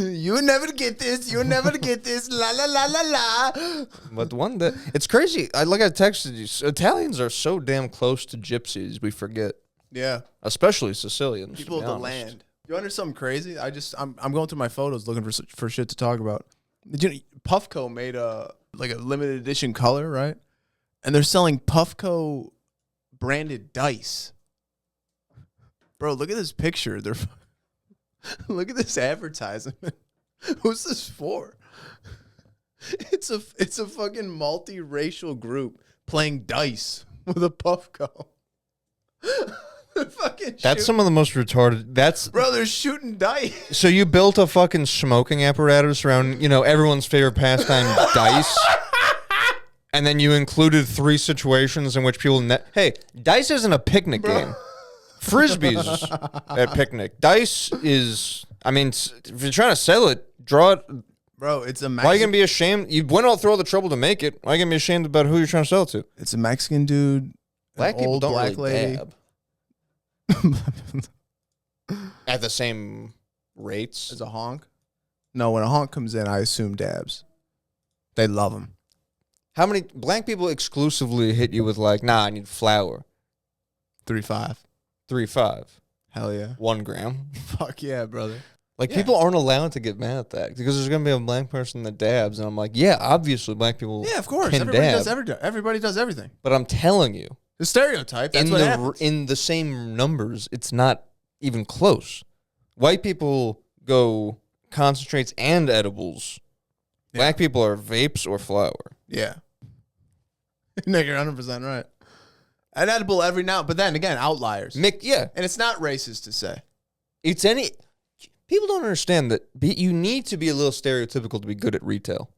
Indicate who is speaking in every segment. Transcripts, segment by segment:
Speaker 1: You never get this. You never get this. La la la la la.
Speaker 2: But one that it's crazy. I texted you. Italians are so damn close to gypsies. We forget.
Speaker 1: Yeah,
Speaker 2: Especially Sicilians.
Speaker 1: people of the land. You want to know something crazy? I'm going through my photos looking for shit to talk about. Did you know, Puffco made a limited edition color, right? And they're selling Puffco branded dice. Bro, look at this picture. Look at this advertisement. Who's this for? It's a fucking multiracial group playing dice with a Puffco.
Speaker 2: That's some of the most retarded.
Speaker 1: Bro, they're shooting dice.
Speaker 2: So you built a fucking smoking apparatus around, everyone's favorite pastime, dice. And then you included 3 situations in which people... Hey, dice isn't a picnic game. Frisbee's at picnic. Dice is... if you're trying to sell it, draw it...
Speaker 1: Bro, it's a Mexican...
Speaker 2: Why are you going to be ashamed? You went out through all the trouble to make it. Why are you going to be ashamed about who you're trying to sell it to?
Speaker 1: It's a Mexican dude.
Speaker 2: Black people don't
Speaker 1: black
Speaker 2: really
Speaker 1: lady.
Speaker 2: dab. At the same rates?
Speaker 1: As a honk? No, when a honk comes in, I assume dabs. They love them.
Speaker 2: How many black people exclusively hit you with I need flour?
Speaker 1: 3.5.
Speaker 2: 3.5.
Speaker 1: Hell yeah.
Speaker 2: 1 gram.
Speaker 1: Fuck yeah, brother.
Speaker 2: People aren't allowed to get mad at that because there's going to be a black person that dabs. And I'm like, yeah, obviously black people
Speaker 1: Yeah, of course.
Speaker 2: can dab.
Speaker 1: Everybody does everything.
Speaker 2: But I'm telling you.
Speaker 1: The stereotype, that's what happens.
Speaker 2: In the same numbers, it's not even close. White people go concentrates and edibles. Yeah. Black people are vapes or flour.
Speaker 1: Yeah. No, you're 100% right. An edible every now, but then again, outliers.
Speaker 2: Yeah.
Speaker 1: And it's not racist to say.
Speaker 2: People don't understand that you need to be a little stereotypical to be good at retail.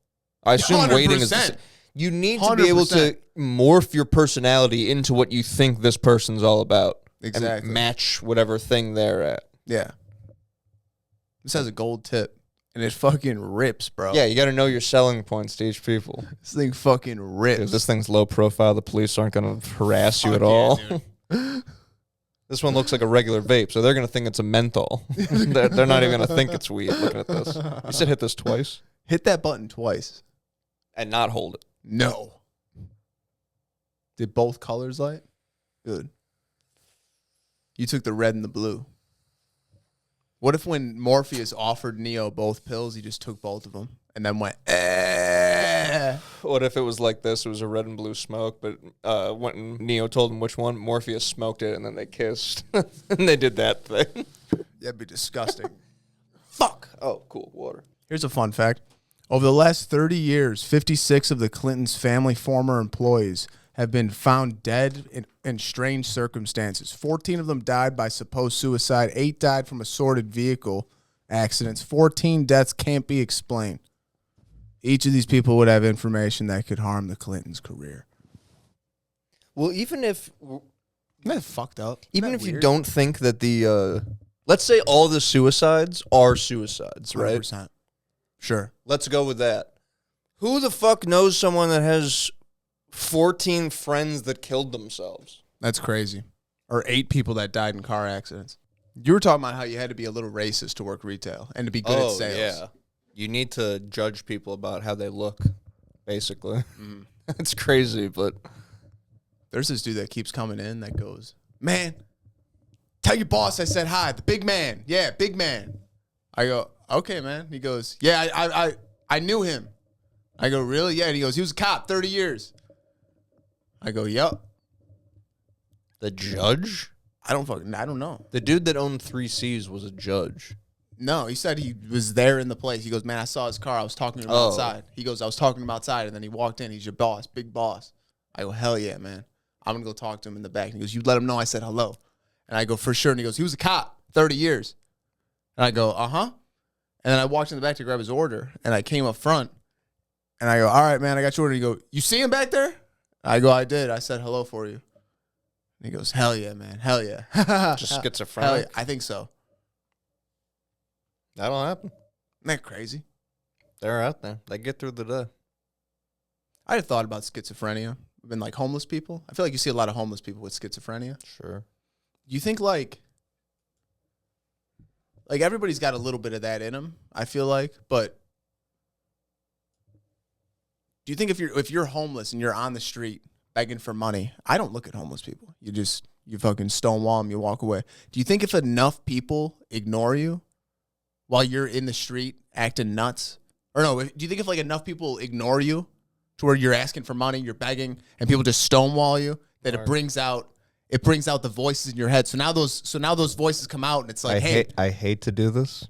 Speaker 2: I assume
Speaker 1: 100%.
Speaker 2: waiting is you need to be able to morph your personality into what you think this person's all about.
Speaker 1: Exactly.
Speaker 2: And match whatever thing they're at.
Speaker 1: Yeah. This has a gold tip. And it fucking rips, bro.
Speaker 2: Yeah, you got to know your selling points to each people.
Speaker 1: This thing fucking rips.
Speaker 2: Dude, this thing's low profile. The police aren't going to harass you at all. This one looks like a regular vape, so they're going to think it's a menthol. They're not even going to think it's weed looking at this. You said hit this twice?
Speaker 1: Hit that button twice.
Speaker 2: And not hold it.
Speaker 1: No. Did both colors light? Good. You took the red and the blue. What if when Morpheus offered Neo both pills, he just took both of them and then went, eh?
Speaker 2: What if it was like this? It was a red and blue smoke, but when Neo told him which one, Morpheus smoked it, and then they kissed. And they did that thing.
Speaker 1: That'd be disgusting.
Speaker 2: Fuck. Oh, cool. Water.
Speaker 1: Here's a fun fact. Over the last 30 years, 56 of the Clintons' family former employees have been found dead in strange circumstances. 14 of them died by supposed suicide. 8 died from assorted vehicle accidents. 14 deaths can't be explained. Each of these people would have information that could harm the Clintons' career.
Speaker 2: Well, even if...
Speaker 1: Isn't that fucked up?
Speaker 2: Even if you don't think that the... let's say all the suicides are suicides, right?
Speaker 1: 100%. Sure.
Speaker 2: Let's go with that. Who the fuck knows someone that has 14 friends that killed themselves?
Speaker 1: That's crazy. Or 8 people that died in car accidents. You were talking about how you had to be a little racist to work retail and to be good at sales.
Speaker 2: Yeah. You need to judge people about how they look, basically. Mm. It's crazy, but...
Speaker 1: There's this dude that keeps coming in that goes, man, tell your boss I said hi, the big man. Yeah, big man. I go, okay, man. He goes, yeah, I knew him. I go, really? Yeah. And he goes, he was a cop, 30 years. I go, yup.
Speaker 2: The judge?
Speaker 1: I don't know.
Speaker 2: The dude that owned 3 C's was a judge.
Speaker 1: No, he said he was there in the place. He goes, man, I saw his car. I was talking to him outside. He goes, I was talking to him outside, and then he walked in. He's your boss, big boss. I go, hell yeah, man. I'm going to go talk to him in the back. And he goes, you let him know I said hello. And I go, for sure. And he goes, he was a cop, 30 years. And I go, uh-huh. And then I walked in the back to grab his order, and I came up front, and I go, all right, man, I got your order. He go, you see him back there? I go, I did. I said hello for you. And he goes, hell yeah, man. Hell yeah.
Speaker 2: Just schizophrenic?
Speaker 1: Hell yeah. I think so.
Speaker 2: That'll happen.
Speaker 1: Isn't that crazy?
Speaker 2: They're out there. They get through the day.
Speaker 1: I had thought about schizophrenia. Been like homeless people. I feel like you see a lot of homeless people with schizophrenia.
Speaker 2: Sure.
Speaker 1: You think like Like, everybody's got a little bit of that in them, I feel like. But do you think if you're homeless and you're on the street begging for money, I don't look at homeless people. You fucking stonewall them, you walk away. Do you think if enough people ignore you while you're in the street acting nuts, or no, do you think if like enough people ignore you to where you're asking for money, you're begging, and people just stonewall you, that it brings out the voices in your head. So now those voices come out, and it's like,
Speaker 2: I hate to do this.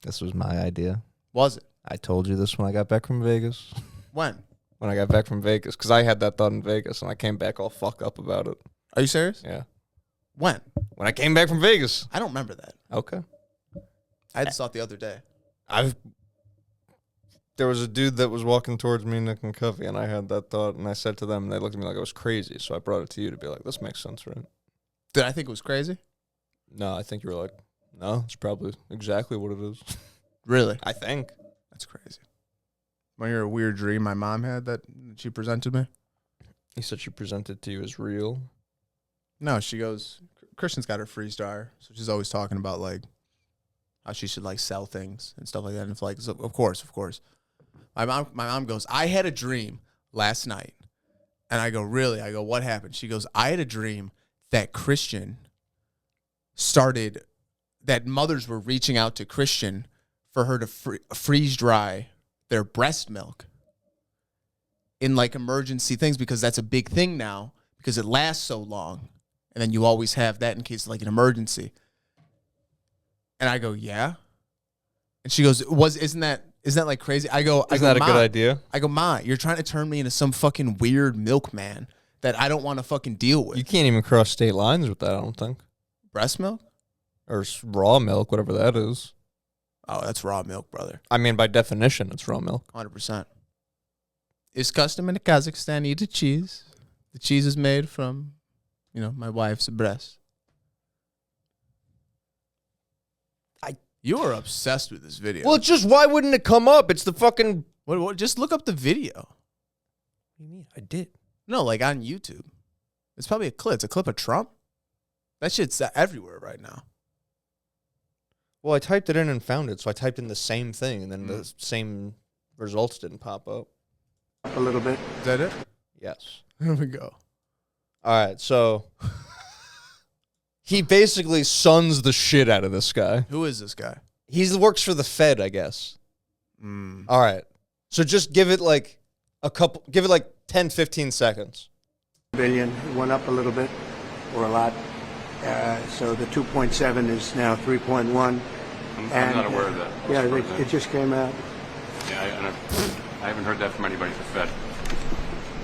Speaker 2: This was my idea.
Speaker 1: Was it?
Speaker 2: I told you this when I got back from Vegas.
Speaker 1: When?
Speaker 2: When I got back from Vegas, because I had that thought in Vegas, and I came back all fucked up about it.
Speaker 1: Are you serious?
Speaker 2: Yeah.
Speaker 1: When?
Speaker 2: When I came back from Vegas.
Speaker 1: I don't remember that.
Speaker 2: Okay.
Speaker 1: I just saw it the other day.
Speaker 2: There was a dude that was walking towards me, Nick and Covey, and I had that thought, and I said to them, and they looked at me like I was crazy, so I brought it to you to be like, this makes sense, right?
Speaker 1: Did I think it was crazy?
Speaker 2: No, I think you were like, no, it's probably exactly what it is.
Speaker 1: Really?
Speaker 2: I think.
Speaker 1: That's crazy. Want to hear a weird dream my mom had that she presented me?
Speaker 2: You said she presented to you as real?
Speaker 1: No, she goes, Christian's got her freeze dryer, so she's always talking about, like, how she should, like, sell things and stuff like that. And it's like, so, of course. My mom goes, I had a dream last night. And I go, really? I go, what happened? She goes, I had a dream that that mothers were reaching out to Christian for her to freeze dry their breast milk in, like, emergency things, because that's a big thing now because it lasts so long. And then you always have that in case of, like, an emergency. And I go, yeah. And she goes, isn't that like crazy? Isn't
Speaker 2: that a good idea?
Speaker 1: I go, Ma, you're trying to turn me into some fucking weird milkman that I don't want to fucking deal with.
Speaker 2: You can't even cross state lines with that, I don't think.
Speaker 1: Breast milk?
Speaker 2: Or raw milk, whatever that is.
Speaker 1: Oh, that's raw milk, brother.
Speaker 2: I mean, by definition, it's raw milk.
Speaker 1: 100%. It's custom in Kazakhstan to eat the cheese. The cheese is made from, my wife's breast. You are obsessed with this video.
Speaker 2: Well, it's just, why wouldn't it come up? It's the fucking...
Speaker 1: What? Just look up the video.
Speaker 2: What do you mean? I did.
Speaker 1: No, like on YouTube. It's probably a clip. It's a clip of Trump. That shit's everywhere right now.
Speaker 2: Well, I typed it in and found it, so I typed in the same thing, and then the same results didn't pop up.
Speaker 3: A little bit.
Speaker 1: Is that it?
Speaker 2: Yes.
Speaker 1: Here we go.
Speaker 2: All right, so... He basically suns the shit out of this guy.
Speaker 1: Who is this guy?
Speaker 2: He works for the Fed, I guess. All right. So just give it like 10, 15 seconds.
Speaker 3: Billion. It went up a little bit, or a lot. So the 2.7 is now 3.1.
Speaker 4: I'm not aware of that.
Speaker 3: Yeah, it just came out.
Speaker 4: Yeah, I haven't heard that from anybody at the Fed.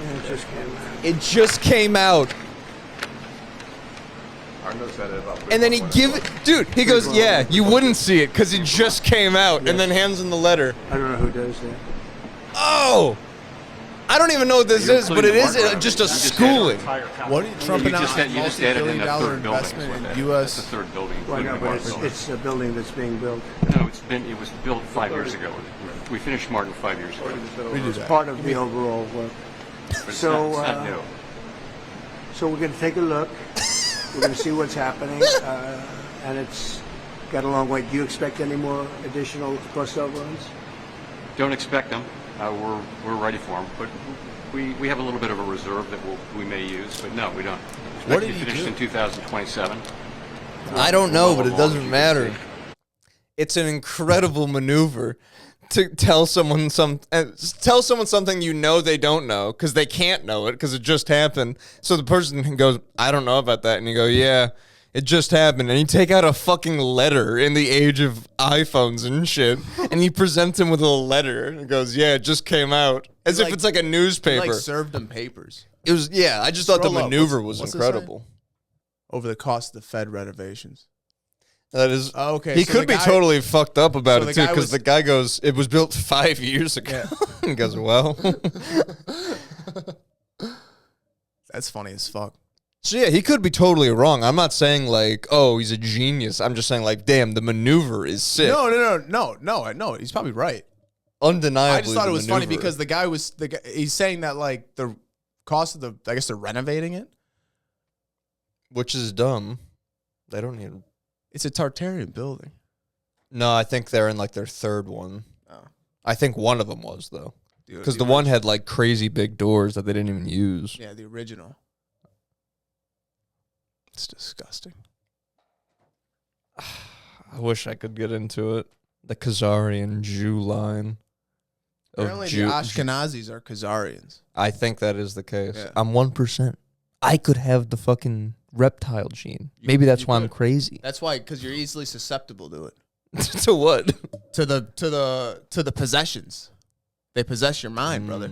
Speaker 3: Yeah, it just came out.
Speaker 2: It just came out. And then he he goes, yeah, you wouldn't see it because it just came out, and then hands him the letter.
Speaker 3: I don't know who does that.
Speaker 2: Oh! I don't even know what this is, but it is just a schooling.
Speaker 1: What are you Trump announced a
Speaker 4: you just added in
Speaker 1: multi-billion-dollar
Speaker 4: that third building.
Speaker 1: investment in
Speaker 4: That's
Speaker 1: U.S.
Speaker 4: the third building.
Speaker 3: Well, no,
Speaker 4: including
Speaker 3: but
Speaker 4: the Mark
Speaker 3: it's a building that's being built.
Speaker 4: building. No, it was built 5 years ago. We finished Martin 5 years ago.
Speaker 1: We do
Speaker 3: It's
Speaker 1: that.
Speaker 3: part of the overall work.
Speaker 4: But it's
Speaker 3: So,
Speaker 4: not new.
Speaker 3: So we're going to take a look. We're going to see what's happening, and it's got a long way. Do you expect any more additional cost overruns?
Speaker 4: Don't expect them. We're ready for them, but we have a little bit of a reserve that we may use, but no, we don't.
Speaker 1: What
Speaker 4: Expect
Speaker 1: did
Speaker 4: to
Speaker 1: he
Speaker 4: be finished
Speaker 1: do?
Speaker 4: in 2027.
Speaker 2: I don't know, but it
Speaker 4: Well,
Speaker 2: doesn't
Speaker 4: as you can
Speaker 2: matter.
Speaker 4: see.
Speaker 2: It's an incredible maneuver to tell someone something you know they don't know because they can't know it because it just happened. So the person goes, I don't know about that. And you go, yeah, it just happened. And you take out a fucking letter in the age of iPhones and shit. And you present him with a letter and goes, yeah, it just came out. As if it's like a
Speaker 1: He,
Speaker 2: newspaper.
Speaker 1: like, served them papers
Speaker 2: It was, yeah, I just thought the
Speaker 1: Scroll up.
Speaker 2: maneuver was
Speaker 1: What's this say?
Speaker 2: incredible.
Speaker 1: over the cost of the Fed renovations.
Speaker 2: That is,
Speaker 1: Oh, okay,
Speaker 2: he
Speaker 1: so
Speaker 2: could
Speaker 1: the
Speaker 2: be
Speaker 1: guy-
Speaker 2: totally fucked up about
Speaker 1: so
Speaker 2: it
Speaker 1: the
Speaker 2: too,
Speaker 1: guy
Speaker 2: because
Speaker 1: was-
Speaker 2: the guy goes, "It was built 5 years ago."
Speaker 1: Yeah.
Speaker 2: He goes, "Well."
Speaker 1: That's funny as fuck.
Speaker 2: So yeah, he could be totally wrong. I'm not saying like, oh, he's a genius. I'm just saying like, damn, the maneuver is sick.
Speaker 1: No. He's probably right.
Speaker 2: Undeniably,
Speaker 1: I just thought
Speaker 2: the
Speaker 1: it was funny
Speaker 2: maneuver.
Speaker 1: because the guy he's saying that like the cost of I guess they're renovating it.
Speaker 2: which is dumb. They don't need.
Speaker 1: It's a Tartarian building.
Speaker 2: No, I think they're in like their third one.
Speaker 1: Oh.
Speaker 2: I think one of them was though,
Speaker 1: Dude,
Speaker 2: because the one had like crazy big doors that they didn't even use.
Speaker 1: Yeah, the original. It's disgusting.
Speaker 2: I wish I could get into it. The Khazarian Jew line.
Speaker 1: Apparently, the Ashkenazis are Khazarians.
Speaker 2: I think that is the case.
Speaker 1: Yeah.
Speaker 2: I'm 1%. I could have the fucking reptile gene. Maybe that's why I'm crazy.
Speaker 1: That's why, because you're easily susceptible to it.
Speaker 2: To what?
Speaker 1: To the possessions. They possess your mind, brother.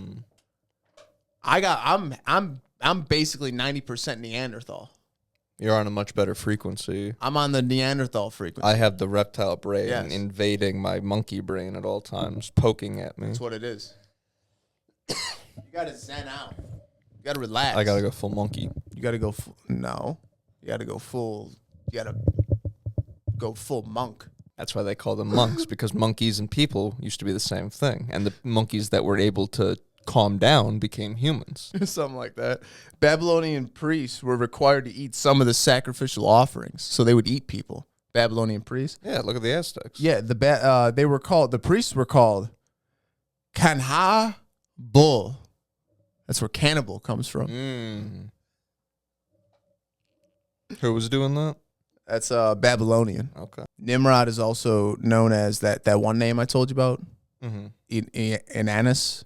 Speaker 1: I'm basically 90% Neanderthal.
Speaker 2: You're on a much better frequency.
Speaker 1: I'm on the Neanderthal frequency.
Speaker 2: I have the reptile brain
Speaker 1: Yes.
Speaker 2: invading my monkey brain at all times, poking at me.
Speaker 1: That's what it is. You gotta zen out. You gotta relax.
Speaker 2: I gotta go full monkey.
Speaker 1: You gotta go. No, you gotta go full. You gotta go full monk.
Speaker 2: That's why they call them monks, because monkeys and people used to be the same thing, and the monkeys that were able to calm down became humans.
Speaker 1: Something like that. Babylonian priests were required to eat some of the sacrificial offerings, so they would eat people. Babylonian priests.
Speaker 2: Yeah, look at the Aztecs.
Speaker 1: Yeah, the priests were called Kanha Bull. That's where cannibal comes from.
Speaker 2: Who was doing that?
Speaker 1: That's Babylonian.
Speaker 2: Okay.
Speaker 1: Nimrod is also known as that one name I told you about. Inanus.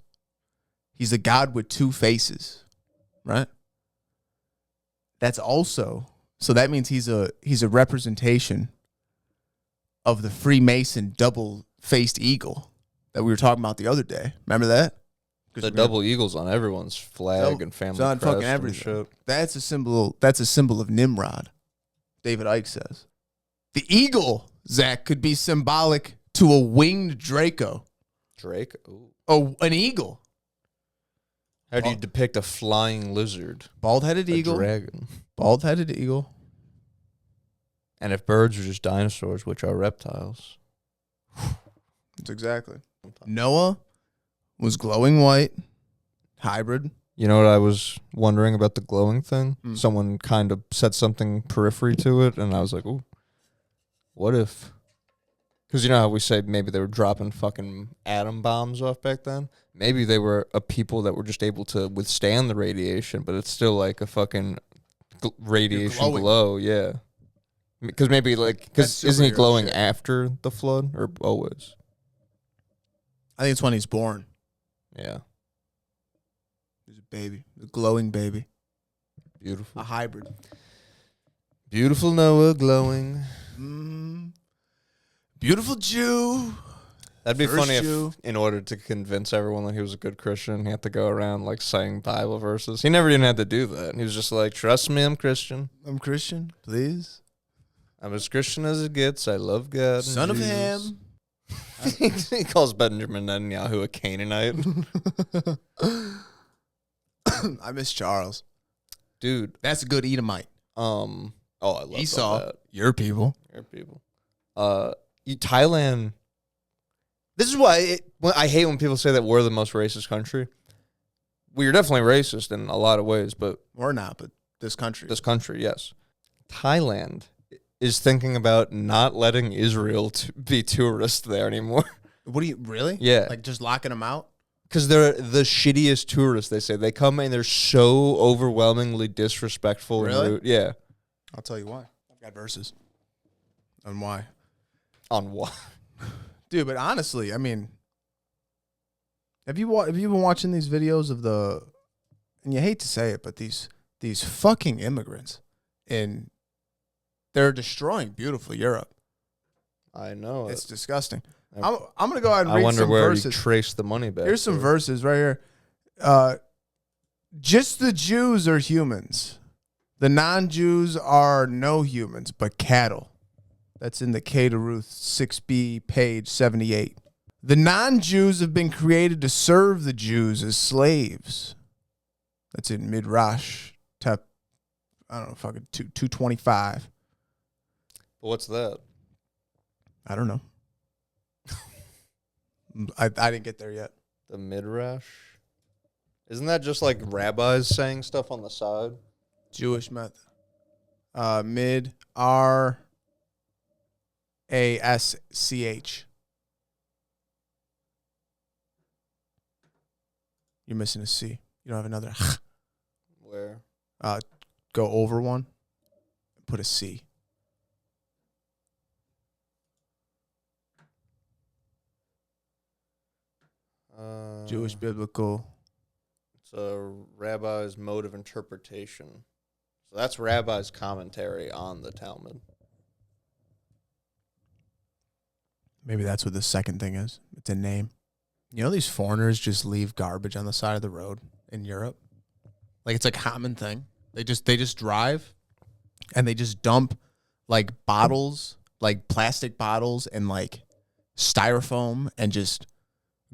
Speaker 1: He's a god with two faces, right? That's also, so that means he's a representation of the Freemason double-faced eagle that we were talking about the other day. Remember that?
Speaker 2: The double eagles on everyone's flag and family
Speaker 1: on
Speaker 2: crest
Speaker 1: fucking
Speaker 2: and
Speaker 1: everything.
Speaker 2: shit.
Speaker 1: That's a symbol of Nimrod. David Icke says. The eagle, Zach, could be symbolic to a winged Draco.
Speaker 2: Drake? Ooh.
Speaker 1: Oh, an eagle.
Speaker 2: How do you depict a flying lizard?
Speaker 1: Bald-headed eagle.
Speaker 2: Dragon.
Speaker 1: Bald-headed eagle.
Speaker 2: And if birds are just dinosaurs, which are reptiles.
Speaker 1: That's exactly. Noah was glowing white, hybrid.
Speaker 2: You know what I was wondering about the glowing thing? Someone kind of said something periphery to it, and I was like, ooh, what if... Because you know how we say maybe they were dropping fucking atom bombs off back then? Maybe they were a people that were just able to withstand the radiation, but it's still like a fucking radiation glow, yeah. Because maybe like, because isn't he glowing after the flood or always?
Speaker 1: I think it's when he's born.
Speaker 2: Yeah.
Speaker 1: He's a baby, a glowing baby,
Speaker 2: Beautiful.
Speaker 1: a hybrid.
Speaker 2: Beautiful Noah glowing.
Speaker 1: Beautiful Jew.
Speaker 2: That'd be
Speaker 1: First
Speaker 2: funny
Speaker 1: Jew.
Speaker 2: if, in order to convince everyone that he was a good Christian, he had to go around like saying Bible verses. He never even had to do that. He was just like, "Trust me, I'm Christian.
Speaker 1: I'm Christian, please.
Speaker 2: I'm as Christian as it gets. I love God.
Speaker 1: Son of
Speaker 2: Jesus."
Speaker 1: Ham."
Speaker 2: He calls Benjamin Netanyahu a Canaanite.
Speaker 1: I miss Charles.
Speaker 2: Dude.
Speaker 1: That's a good Edomite.
Speaker 2: Oh, I love
Speaker 1: Esau.
Speaker 2: that.
Speaker 1: Your people.
Speaker 2: Your people. Thailand. This is why I hate when people say that we're the most racist country. We are definitely racist in a lot of ways, but
Speaker 1: Or not, but this country.
Speaker 2: this country, yes. Thailand is thinking about not letting Israel be tourists there anymore.
Speaker 1: What do you, really?
Speaker 2: Yeah.
Speaker 1: Like just locking them out?
Speaker 2: Because they're the shittiest tourists, they say. They come and they're so overwhelmingly disrespectful.
Speaker 1: Really?
Speaker 2: And rude. Yeah.
Speaker 1: I'll tell you why. I've got verses on why.
Speaker 2: On what?
Speaker 1: Dude, but honestly, I mean, have you been watching these videos of the, and you hate to say it, but these fucking immigrants, and they're destroying beautiful Europe.
Speaker 2: I know.
Speaker 1: It's disgusting. I'm gonna go ahead and read
Speaker 2: I wonder
Speaker 1: some
Speaker 2: where
Speaker 1: verses.
Speaker 2: you trace the money back.
Speaker 1: Here's some
Speaker 2: to.
Speaker 1: verses right here. Just the Jews are humans. The non-Jews are no humans, but cattle. That's in the K to Ruth 6b, page 78. The non-Jews have been created to serve the Jews as slaves. That's in Midrash, I don't know, fucking 225.
Speaker 2: What's that?
Speaker 1: I don't know. I didn't get there yet.
Speaker 2: The Midrash? Isn't that just like rabbis saying stuff on the side?
Speaker 1: Jewish method. Mid-R. Asch. You're missing a C. You don't have another.
Speaker 2: Where?
Speaker 1: Go over one. Put a C. Jewish biblical.
Speaker 2: It's a rabbi's mode of interpretation. So that's rabbi's commentary on the Talmud.
Speaker 1: Maybe that's what the second thing is. It's a name. You know, these foreigners just leave garbage on the side of the road in Europe. Like, it's a common thing. They just drive and they just dump like bottles, like plastic bottles and like styrofoam and just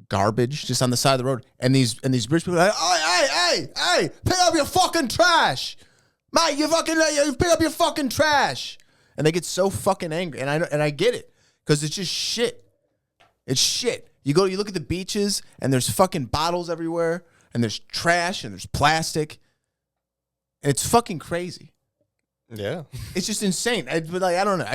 Speaker 1: garbage just on the side of the road. And these British people are like, hey, pick up your fucking trash. Mate, you pick up your fucking trash. And they get so fucking angry. And I get it. Because it's just shit. It's shit. You look at the beaches, and there's fucking bottles everywhere, and there's trash, and there's plastic. And it's fucking crazy.
Speaker 2: Yeah.
Speaker 1: It's just insane. I don't know.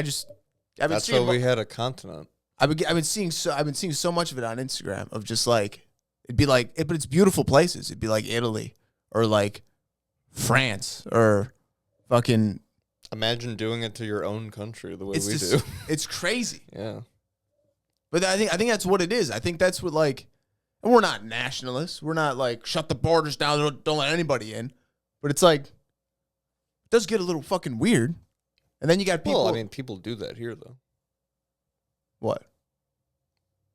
Speaker 2: That's why we had a continent.
Speaker 1: I've been seeing so much of it on Instagram of just like, but it's beautiful places. It'd be like Italy or like France or fucking.
Speaker 2: Imagine doing it to your own country the way we
Speaker 1: do.
Speaker 2: do.
Speaker 1: It's crazy.
Speaker 2: Yeah.
Speaker 1: But I think that's what it is. I think that's what and we're not nationalists. We're not like shut the borders down, don't let anybody in. But it's like, it does get a little fucking weird. And then you got people.
Speaker 2: Well, I mean, people do that here though.
Speaker 1: What?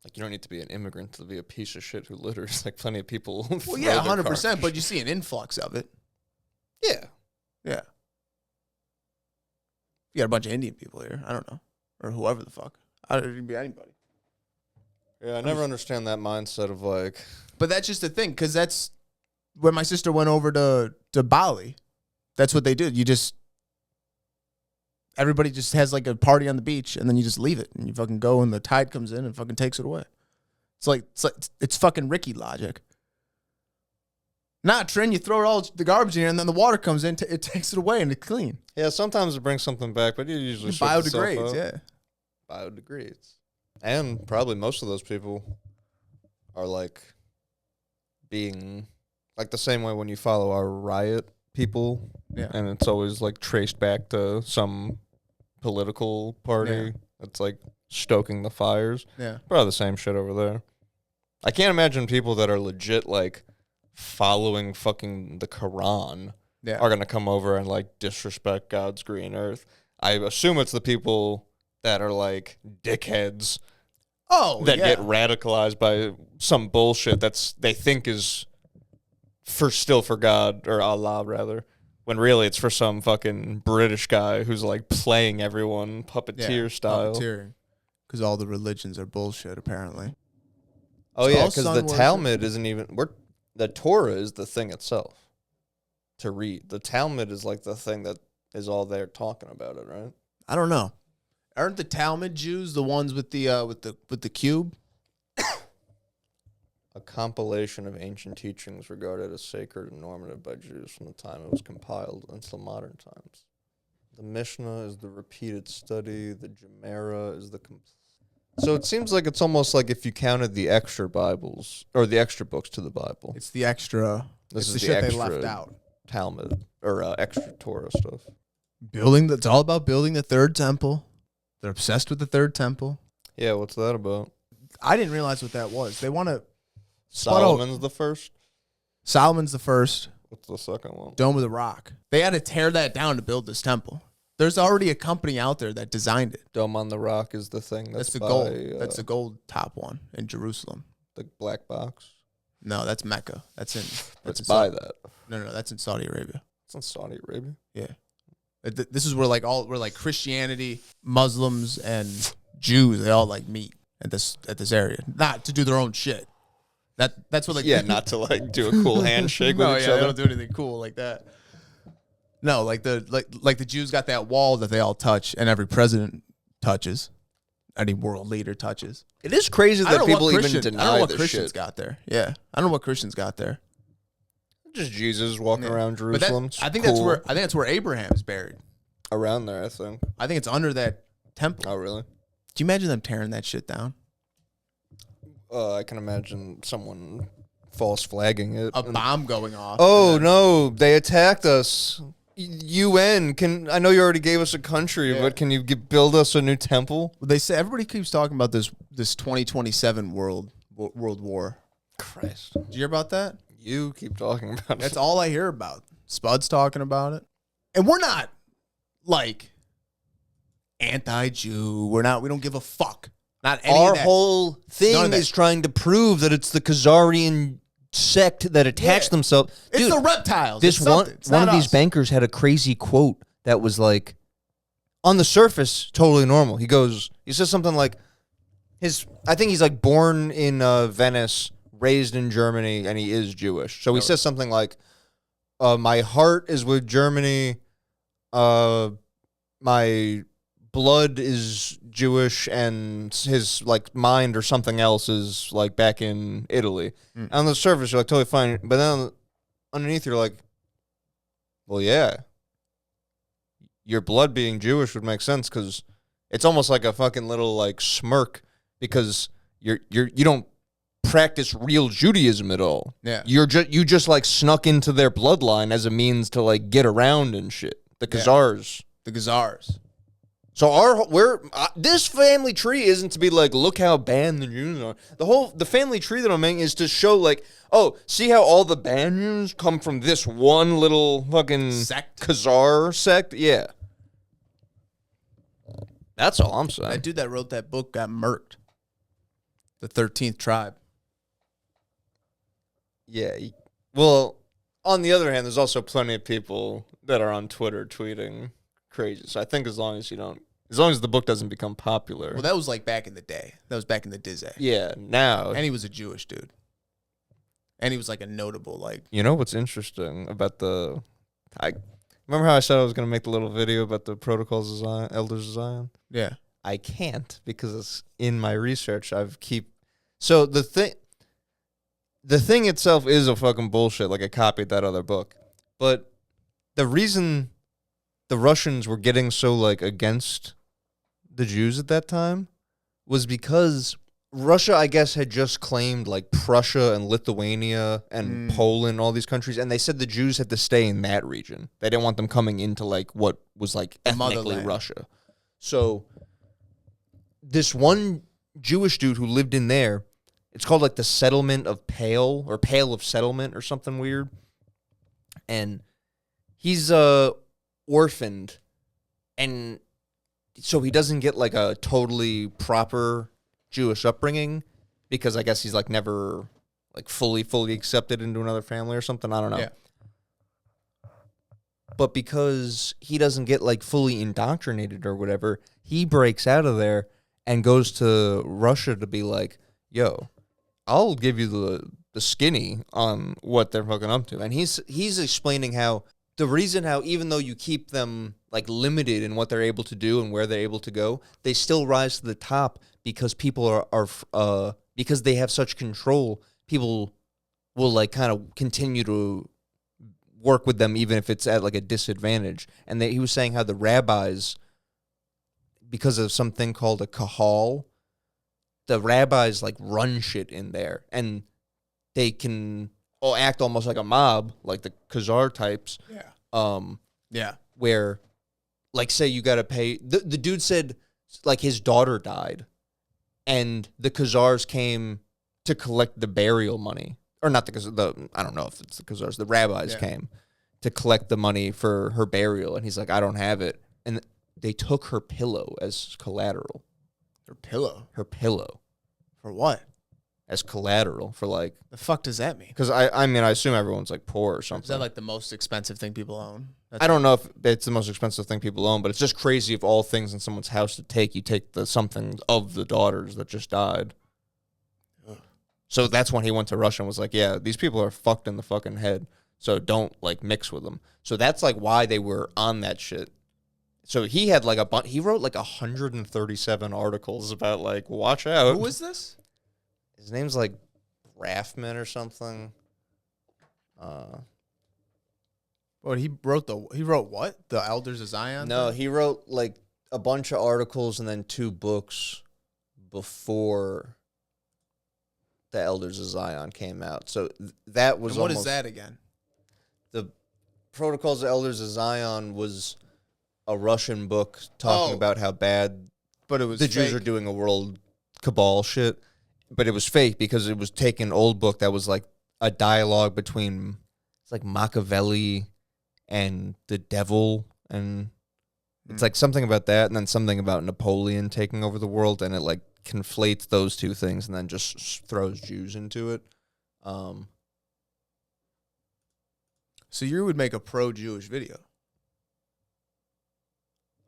Speaker 2: Like, you don't need to be an immigrant to be a piece of shit who litters. Like, plenty of people.
Speaker 1: Well, yeah, 100%. But you see an influx of it.
Speaker 2: Yeah.
Speaker 1: Yeah. You got a bunch of Indian people here. I don't know. Or whoever the fuck. It could be anybody.
Speaker 2: Yeah, I never understand that mindset of like.
Speaker 1: But that's just the thing, because that's when my sister went over to Bali. That's what they do. Everybody just has like a party on the beach, and then you just leave it, and you fucking go, and the tide comes in and fucking takes it away. It's fucking Ricky logic. Nah, Trin, you throw all the garbage in here, and then the water comes in, it takes it away, and it's clean.
Speaker 2: Yeah, sometimes it brings something back, but you usually
Speaker 1: biodegrades. Yeah,
Speaker 2: biodegrades, and probably most of those people are like being like the same way when you follow our riot people, and it's always like traced back to some political party that's like stoking the fires.
Speaker 1: Yeah,
Speaker 2: probably the same shit over there. I can't imagine people that are legit like following fucking the Quran are gonna come over and like disrespect God's green earth. I assume it's the people that are like dickheads get radicalized by some bullshit they think is for God or Allah rather, when really it's for some fucking British guy who's like playing everyone puppeteer style.
Speaker 1: Puppeteering. Because all the religions are bullshit apparently.
Speaker 2: Oh yeah, because the Talmud isn't even the Torah is the thing itself to read. The Talmud is like the thing that is all there talking about it, right?
Speaker 1: I don't know. Aren't the Talmud Jews the ones with the cube?
Speaker 2: A compilation of ancient teachings regarded as sacred and normative by Jews from the time it was compiled until modern times. The Mishnah is the repeated study. The Gemara is the So it seems like it's almost like if you counted the extra Bibles or the extra books to the Bible.
Speaker 1: It's the extra.
Speaker 2: This is
Speaker 1: the
Speaker 2: the
Speaker 1: shit
Speaker 2: extra
Speaker 1: they left out.
Speaker 2: Talmud or extra Torah stuff.
Speaker 1: It's all about building the third temple. They're obsessed with the third temple.
Speaker 2: Yeah, what's that about?
Speaker 1: I didn't realize what that was. They want to.
Speaker 2: Solomon's the first.
Speaker 1: Solomon's the first.
Speaker 2: What's the second one?
Speaker 1: Dome of the Rock. They had to tear that down to build this temple. There's already a company out there that designed it.
Speaker 2: Dome on the Rock is the thing.
Speaker 1: That's the gold. That's the gold top one in Jerusalem.
Speaker 2: The black box.
Speaker 1: No, that's Mecca. That's in.
Speaker 2: Let's buy that.
Speaker 1: No, that's in Saudi Arabia.
Speaker 2: It's in Saudi Arabia.
Speaker 1: Yeah, this is where Christianity, Muslims, and Jews they all like meet at this area, not to do their own shit. That's what
Speaker 2: not to like do a cool handshake with each
Speaker 1: other.
Speaker 2: other.
Speaker 1: They don't do anything cool like that. No, like the Jews got that wall that they all touch, and every president touches, any world leader touches.
Speaker 2: It is crazy that people even deny
Speaker 1: I don't know what
Speaker 2: this
Speaker 1: Christians
Speaker 2: shit.
Speaker 1: got there. Yeah, I don't know what Christians got there.
Speaker 2: Just Jesus walking around Jerusalem.
Speaker 1: I think that's where Abraham's buried.
Speaker 2: Around there, I think.
Speaker 1: I think it's under that temple.
Speaker 2: Oh, really?
Speaker 1: you imagine them tearing that shit down?
Speaker 2: I can imagine someone false flagging it.
Speaker 1: A bomb going off.
Speaker 2: Oh no, they attacked us. UN, I know you already gave us a country, but can you build us a new temple?
Speaker 1: They say everybody keeps talking about this 2027 world war.
Speaker 2: Christ.
Speaker 1: Did you hear about that?
Speaker 2: You keep talking about
Speaker 1: That's
Speaker 2: it.
Speaker 1: all I hear about. Spud's talking about it. And we're not like anti-Jew. We don't give a fuck. Not any
Speaker 2: Our
Speaker 1: of that.
Speaker 2: whole
Speaker 1: None
Speaker 2: thing
Speaker 1: of that.
Speaker 2: is trying to prove that it's the Khazarian sect that attached themselves.
Speaker 1: It's
Speaker 2: Dude,
Speaker 1: the reptiles.
Speaker 2: this
Speaker 1: It's
Speaker 2: one
Speaker 1: something. It's
Speaker 2: of
Speaker 1: not
Speaker 2: these
Speaker 1: us.
Speaker 2: bankers had a crazy quote that was like, on the surface, totally normal. He says something like, I think he's like born in Venice, raised in Germany, and he is Jewish. So he says something like, my heart is with Germany, my blood is Jewish, and his like mind or something else is like back in Italy. On the surface, you're like totally fine, but then underneath, you're like, well, yeah, your blood being Jewish would make sense because it's almost like a fucking little like smirk because you don't practice real Judaism at all.
Speaker 1: Yeah.
Speaker 2: You just like snuck into their bloodline as a means to like get around and shit. The Khazars.
Speaker 1: The Khazars.
Speaker 2: So this family tree isn't to be like, look how bad the Jews are. The family tree that I'm making is to show like, oh, see how all the bad Jews come from this one little fucking
Speaker 1: Sect?
Speaker 2: Khazar sect? Yeah. That's all I'm saying.
Speaker 1: That dude that wrote that book got murked. The 13th tribe.
Speaker 2: Yeah. Well, on the other hand, there's also plenty of people that are on Twitter tweeting crazy. So I think as long as the book doesn't become popular.
Speaker 1: Well, that was like back in the day. That was back in the Dizzy.
Speaker 2: Yeah, now.
Speaker 1: And he was a Jewish dude. And he was like a notable, like.
Speaker 2: You know what's interesting about I remember how I said I was going to make the little video about the protocols of Zion, elders of Zion?
Speaker 1: Yeah.
Speaker 2: I can't because it's in my research. So the thing itself is a fucking bullshit. Like I copied that other book, but the reason the Russians were getting so like against the Jews at that time was because Russia, I guess, had just claimed like Prussia and Lithuania and Poland, all these countries, and they said the Jews had to stay in that region. They didn't want them coming into like what was like ethnically
Speaker 1: motherland.
Speaker 2: Russia. So this one Jewish dude who lived in there, it's called like the settlement of Pale or Pale of Settlement or something weird. And he's orphaned, and so he doesn't get like a totally proper Jewish upbringing because I guess he's like never like fully accepted into another family or something. I don't know.
Speaker 1: Yeah.
Speaker 2: But because he doesn't get like fully indoctrinated or whatever, he breaks out of there and goes to Russia to be like, yo, I'll give you the skinny on what they're fucking up to. And he's explaining how the reason how even though you keep them like limited in what they're able to do and where they're able to go, they still rise to the top because people are because they have such control. People will like kind of continue to work with them even if it's at like a disadvantage. And he was saying how the rabbis, because of something called a kahal, the rabbis like run shit in there, and they can act almost like a mob, like the Khazar types.
Speaker 1: Yeah. Yeah.
Speaker 2: Where, like, say you got to pay. The dude said like his daughter died, and the Khazars came to collect the burial money, or not I don't know if it's the Khazars. The rabbis came to collect the money for her burial, and he's like, I don't have it, and they took her pillow as collateral.
Speaker 1: Her pillow.
Speaker 2: Her pillow
Speaker 1: For what?
Speaker 2: as collateral for like.
Speaker 1: The fuck does that mean?
Speaker 2: Because I mean, I assume everyone's like poor or something.
Speaker 1: Is that like the most expensive thing people own?
Speaker 2: I don't know if it's the most expensive thing people own, but it's just crazy of all things in someone's house to take, you take something of the daughters that just died.
Speaker 1: Ugh.
Speaker 2: So that's when he went to Russia and was like, yeah, these people are fucked in the fucking head, so don't like mix with them. So that's like why they were on that shit. So he had like he wrote like 137 articles about like, watch out.
Speaker 1: Who is this?
Speaker 2: His name's like Raffman or something.
Speaker 1: What he wrote what? The Elders of Zion?
Speaker 2: No,
Speaker 1: thing?
Speaker 2: he wrote like a bunch of articles and then 2 books. before the Elders of Zion came out. So that was
Speaker 1: And what
Speaker 2: almost,
Speaker 1: is that again?
Speaker 2: the Protocols of Elders of Zion was a Russian book talking about how bad
Speaker 1: But it was
Speaker 2: the Jews
Speaker 1: fake.
Speaker 2: are doing a world cabal shit. But it was fake because it was taking an old book that was like a dialogue between, it's like Machiavelli and the devil, and it's like something about that, and then something about Napoleon taking over the world, and it like conflates those two things, and then just throws Jews into it.
Speaker 1: So you would make a pro-Jewish video.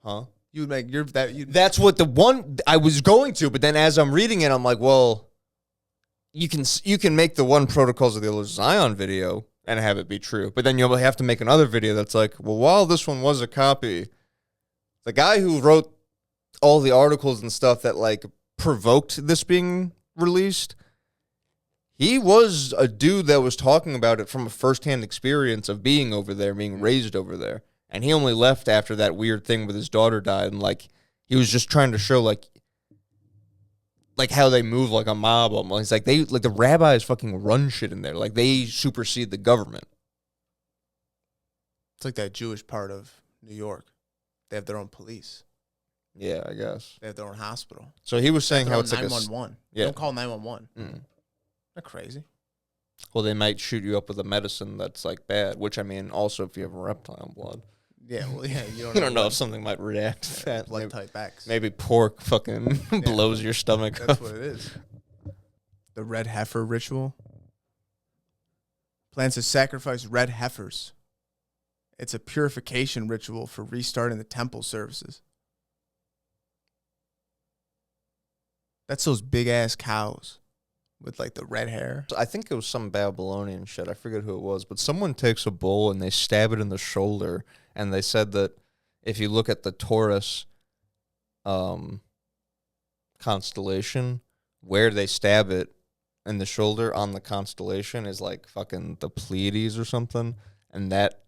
Speaker 2: Huh?
Speaker 1: You would make your that you.
Speaker 2: That's what the one I was going to, but then as I'm reading it, I'm like, well, you can make the one Protocols of the Elders of Zion video and have it be true, but then you'll have to make another video that's like, well, while this one was a copy, the guy who wrote all the articles and stuff that like provoked this being released, he was a dude that was talking about it from a firsthand experience of being over there, being raised over there. And he only left after that weird thing with his daughter died. And like, he was just trying to show like how they move like a mob. He's like, the rabbis fucking run shit in there. Like they supersede the government.
Speaker 1: It's like that Jewish part of New York. They have their own police.
Speaker 2: Yeah, I guess.
Speaker 1: They have their own hospital.
Speaker 2: So he was saying how it's like
Speaker 1: 911.
Speaker 2: Yeah.
Speaker 1: Don't call 911.
Speaker 2: Mm.
Speaker 1: They're crazy.
Speaker 2: Well, they might shoot you up with a medicine that's like bad, which I mean, also if you have reptile blood.
Speaker 1: Yeah, well, yeah, you
Speaker 2: You don't know if something might react to that.
Speaker 1: blood
Speaker 2: Maybe,
Speaker 1: type X.
Speaker 2: maybe pork fucking blows your stomach
Speaker 1: That's
Speaker 2: up.
Speaker 1: what it is. The red heifer ritual. Plans to sacrifice red heifers. It's a purification ritual for restarting the temple services. That's those big ass cows with like the red hair.
Speaker 2: I think it was some Babylonian shit. I forget who it was, but someone takes a bull and they stab it in the shoulder, and they said that if you look at the Taurus constellation, where they stab it in the shoulder on the constellation is like fucking the Pleiades or something, and that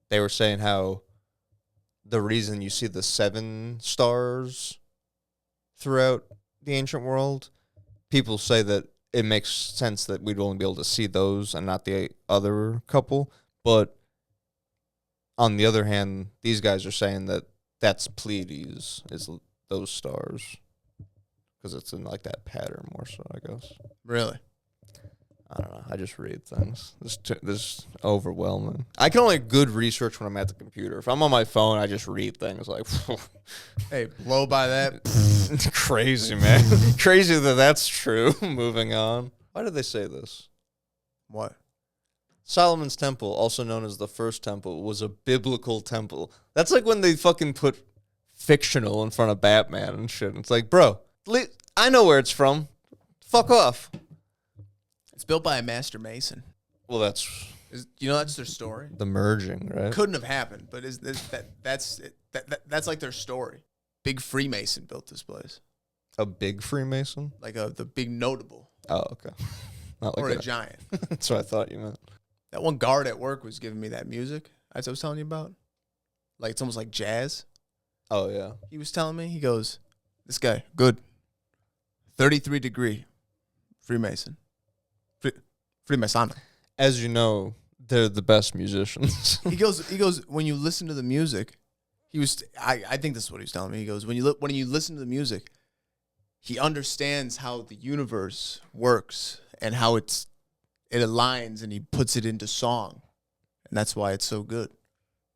Speaker 2: they were saying how the reason you see the 7 stars throughout the ancient world, people say that it makes sense that we'd only be able to see those and not the other couple. But on the other hand, these guys are saying that that's Pleiades, is those stars, because it's in like that pattern more so, I guess.
Speaker 1: Really?
Speaker 2: I don't know. I just read things. This is overwhelming. I can only good research when I'm at the computer. If I'm on my phone, I just read things like,
Speaker 1: Hey, blow by that.
Speaker 2: crazy, man. Crazy that that's true. Moving on. Why did they say this?
Speaker 1: What?
Speaker 2: Solomon's temple, also known as the first temple, was a biblical temple. That's like when they fucking put fictional in front of Batman and shit. It's like, bro, I know where it's from. Fuck off.
Speaker 1: It's built by a master mason.
Speaker 2: Well, that's
Speaker 1: That's their story.
Speaker 2: the merging, right?
Speaker 1: Couldn't have happened, but that's like their story. Big Freemason built this place,
Speaker 2: A big Freemason?
Speaker 1: like the big notable
Speaker 2: Oh, okay. Not
Speaker 1: or
Speaker 2: like
Speaker 1: a
Speaker 2: that.
Speaker 1: giant.
Speaker 2: That's what I thought you meant.
Speaker 1: That one guard at work was giving me that music as I was telling you about. Like it's almost like jazz.
Speaker 2: Oh, yeah.
Speaker 1: He was telling me. He goes, "This guy, good. 33 degree Freemason, Freemason."
Speaker 2: As you know, they're the best musicians.
Speaker 1: He goes. When you listen to the music, I think this is what he was telling me. He goes, when you listen to the music, he understands how the universe works and how it aligns, and he puts it into song, and that's why it's so good.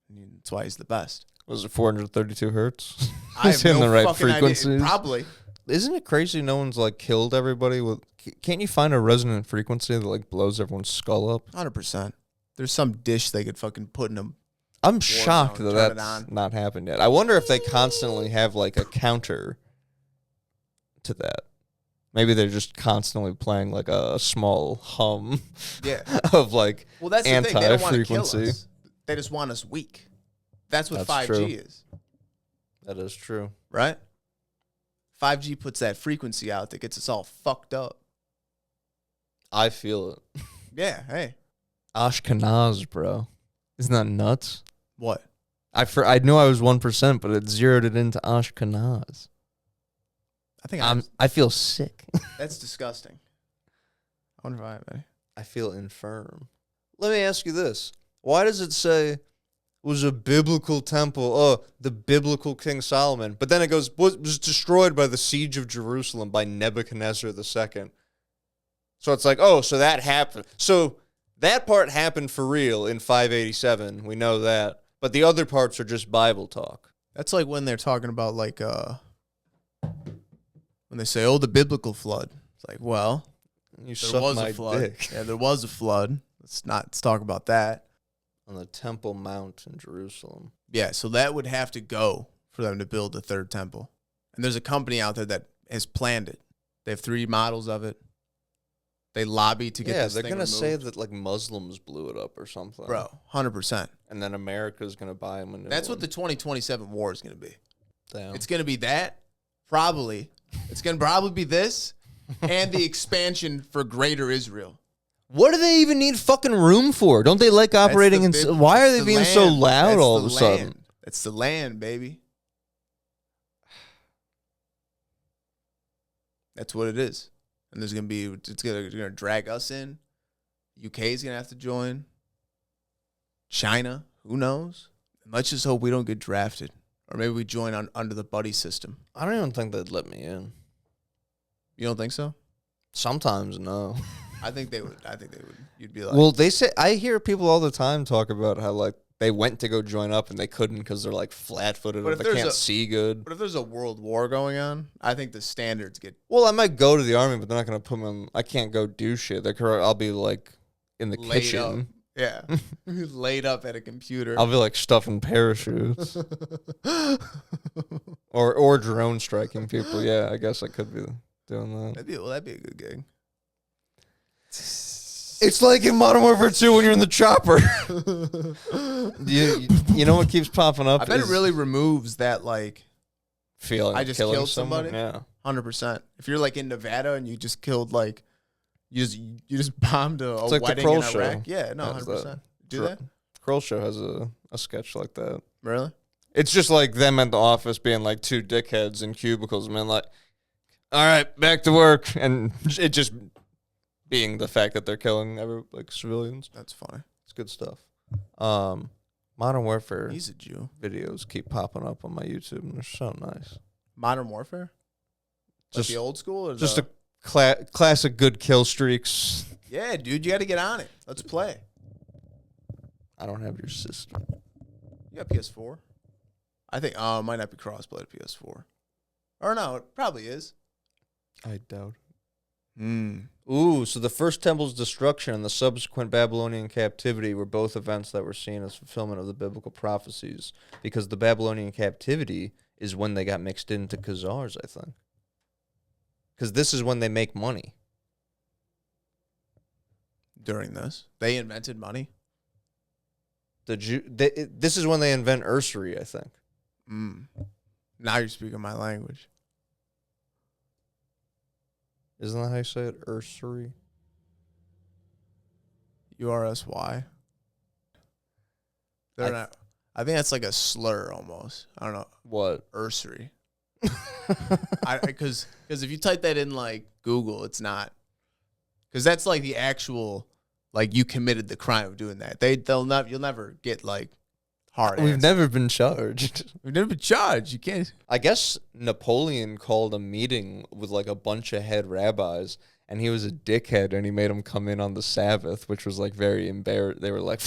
Speaker 1: And that's why he's the best.
Speaker 2: Was it 432 hertz?
Speaker 1: I have
Speaker 2: He's in
Speaker 1: no
Speaker 2: the right
Speaker 1: fucking
Speaker 2: frequencies.
Speaker 1: idea. Probably.
Speaker 2: Isn't it crazy no one's like killed everybody with? Can't you find a resonant frequency that like blows everyone's skull up?
Speaker 1: 100%. There's some dish they could fucking put in them.
Speaker 2: I'm shocked
Speaker 1: zone,
Speaker 2: that
Speaker 1: turn it
Speaker 2: that's
Speaker 1: on.
Speaker 2: not happened yet. I wonder if they constantly have like a counter to that. Maybe they're just constantly playing like a small hum
Speaker 1: Yeah.
Speaker 2: of like
Speaker 1: Well, that's the thing. They don't want to kill
Speaker 2: anti-frequency.
Speaker 1: us. They just want us weak. That's what
Speaker 2: That's
Speaker 1: 5G
Speaker 2: true.
Speaker 1: is,
Speaker 2: That is true.
Speaker 1: right? 5G puts that frequency out that gets us all fucked up.
Speaker 2: I feel it.
Speaker 1: Yeah, hey.
Speaker 2: Ashkenaz, bro. Isn't that nuts?
Speaker 1: What?
Speaker 2: I knew I was 1%, but it zeroed it into Ashkenaz.
Speaker 1: I think
Speaker 2: I feel sick.
Speaker 1: that's disgusting. I wonder if I have any.
Speaker 2: I feel infirm. Let me ask you this. Why does it say was a biblical temple? Oh, the biblical King Solomon. But then it goes, was destroyed by the siege of Jerusalem by Nebuchadnezzar II. So it's like, oh, so that happened. So that part happened for real in 587. We know that. But the other parts are just Bible talk.
Speaker 1: That's like when they're talking about like when they say, "Oh, the biblical flood." It's like, well,
Speaker 2: You
Speaker 1: there
Speaker 2: suck
Speaker 1: was
Speaker 2: my
Speaker 1: a flood.
Speaker 2: dick.
Speaker 1: Yeah, there was a flood. Let's talk about that.
Speaker 2: On the Temple Mount in Jerusalem.
Speaker 1: Yeah, so that would have to go for them to build the third temple. And there's a company out there that has planned it. They have 3D models of it. They lobby to get this
Speaker 2: they're
Speaker 1: thing
Speaker 2: gonna say
Speaker 1: removed.
Speaker 2: that like Muslims blew it up or something.
Speaker 1: Bro, 100%.
Speaker 2: And then America's gonna buy them a new
Speaker 1: That's what
Speaker 2: one.
Speaker 1: the 2027 war is going to be.
Speaker 2: Damn.
Speaker 1: It's going to be that, probably. It's going to probably be this and the expansion for greater Israel.
Speaker 2: What do they even need fucking room for? Don't they like operating in? Why are they being so loud all of a sudden?
Speaker 1: It's the land, baby. That's what it is. And there's gonna be it's gonna drag us in. UK is gonna have to join. China, who knows? And let's just hope we don't get drafted, or maybe we join under the buddy system.
Speaker 2: I don't even think they'd let me in.
Speaker 1: You don't think so?
Speaker 2: Sometimes no.
Speaker 1: I think they would. You'd be like,
Speaker 2: Well, they say I hear people all the time talk about how like they went to go join up and they couldn't because they're like flat-footed
Speaker 1: But
Speaker 2: or
Speaker 1: if
Speaker 2: they
Speaker 1: there's
Speaker 2: can't see good.
Speaker 1: but if there's a world war going on, I think the standards get
Speaker 2: Well, I might go to the army, but they're not gonna put me on. I can't go do shit. I'll be like in the
Speaker 1: laid
Speaker 2: kitchen.
Speaker 1: up. Yeah, laid up at a computer.
Speaker 2: I'll be like stuffing parachutes or drone striking people. Yeah, I guess I could be doing that.
Speaker 1: That'd be a good gig.
Speaker 2: It's like in Modern Warfare 2 when you're in the chopper. you know what keeps popping up?
Speaker 1: I bet it
Speaker 2: is
Speaker 1: really removes that like
Speaker 2: feeling.
Speaker 1: I just
Speaker 2: killing
Speaker 1: killed
Speaker 2: someone.
Speaker 1: somebody?
Speaker 2: Yeah.
Speaker 1: 100%. If you're like in Nevada and you just killed like you just bombed a
Speaker 2: It's like the
Speaker 1: wedding
Speaker 2: Kroll
Speaker 1: in
Speaker 2: Show.
Speaker 1: Iraq. Yeah, no,
Speaker 2: Has
Speaker 1: 100%. Do
Speaker 2: Kroll-
Speaker 1: that?
Speaker 2: Kroll Show has a sketch like that.
Speaker 1: Really?
Speaker 2: It's just like them at the office being like two dickheads in cubicles and being like, all right, back to work. And it just being the fact that they're killing like civilians.
Speaker 1: That's funny.
Speaker 2: It's good stuff. Modern Warfare
Speaker 1: He's a Jew.
Speaker 2: videos keep popping up on my YouTube and they're so nice.
Speaker 1: Modern Warfare? Like
Speaker 2: Just
Speaker 1: the old school? Or
Speaker 2: just
Speaker 1: the...
Speaker 2: a classic good kill streaks.
Speaker 1: Yeah, dude, you got to get on it. Let's play.
Speaker 2: I don't have your system.
Speaker 1: You got PS4? I think, it might not be crossplay to PS4. Or no, it probably is.
Speaker 2: I doubt.
Speaker 1: Hmm.
Speaker 2: Ooh, so the first temple's destruction and the subsequent Babylonian captivity were both events that were seen as fulfillment of the biblical prophecies, because the Babylonian captivity is when they got mixed into Khazars, I think. Because this is when they make money.
Speaker 1: During this, they invented money.
Speaker 2: This is when they invent usury, I think.
Speaker 1: Now you're speaking my language.
Speaker 2: Isn't that how you say it? Usury?
Speaker 1: URSY. They're not. I think that's like a slur almost. I don't know.
Speaker 2: What?
Speaker 1: Usury. Because if you type that in like Google, it's not. Because that's like the actual, like you committed the crime of doing that. You'll never get like hard.
Speaker 2: We've
Speaker 1: answers.
Speaker 2: never been charged.
Speaker 1: We've never been charged. You can't.
Speaker 2: I guess Napoleon called a meeting with like a bunch of head rabbis, and he was a dickhead, and he made them come in on the Sabbath, which was like very embarrassing. They were like,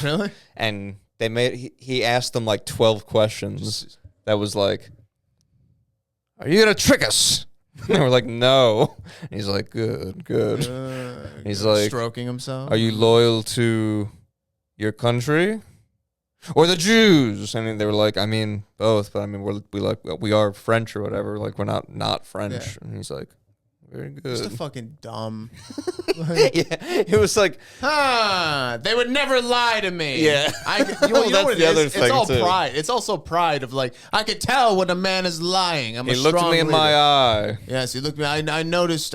Speaker 1: Really?
Speaker 2: and he asked them like 12 questions. That was like, are you gonna trick us? And they were like, no. And he's like, good. He's like,
Speaker 1: stroking himself.
Speaker 2: are you loyal to your country or the Jews? I mean, they were like, I mean, both, but I mean, we are French or whatever. Like, we're not French.
Speaker 1: Yeah.
Speaker 2: And he's like, very good.
Speaker 1: Just a fucking dumb.
Speaker 2: Yeah, it was like,
Speaker 1: They would never lie to me.
Speaker 2: Yeah.
Speaker 1: You know
Speaker 2: That's
Speaker 1: what it
Speaker 2: the other
Speaker 1: is?
Speaker 2: thing,
Speaker 1: It's all
Speaker 2: too.
Speaker 1: pride. It's also pride of like, I could tell when a man is lying. I'm
Speaker 2: he
Speaker 1: a
Speaker 2: looked at
Speaker 1: strong
Speaker 2: me in my
Speaker 1: leader.
Speaker 2: eye.
Speaker 1: Yes, he looked at me. I noticed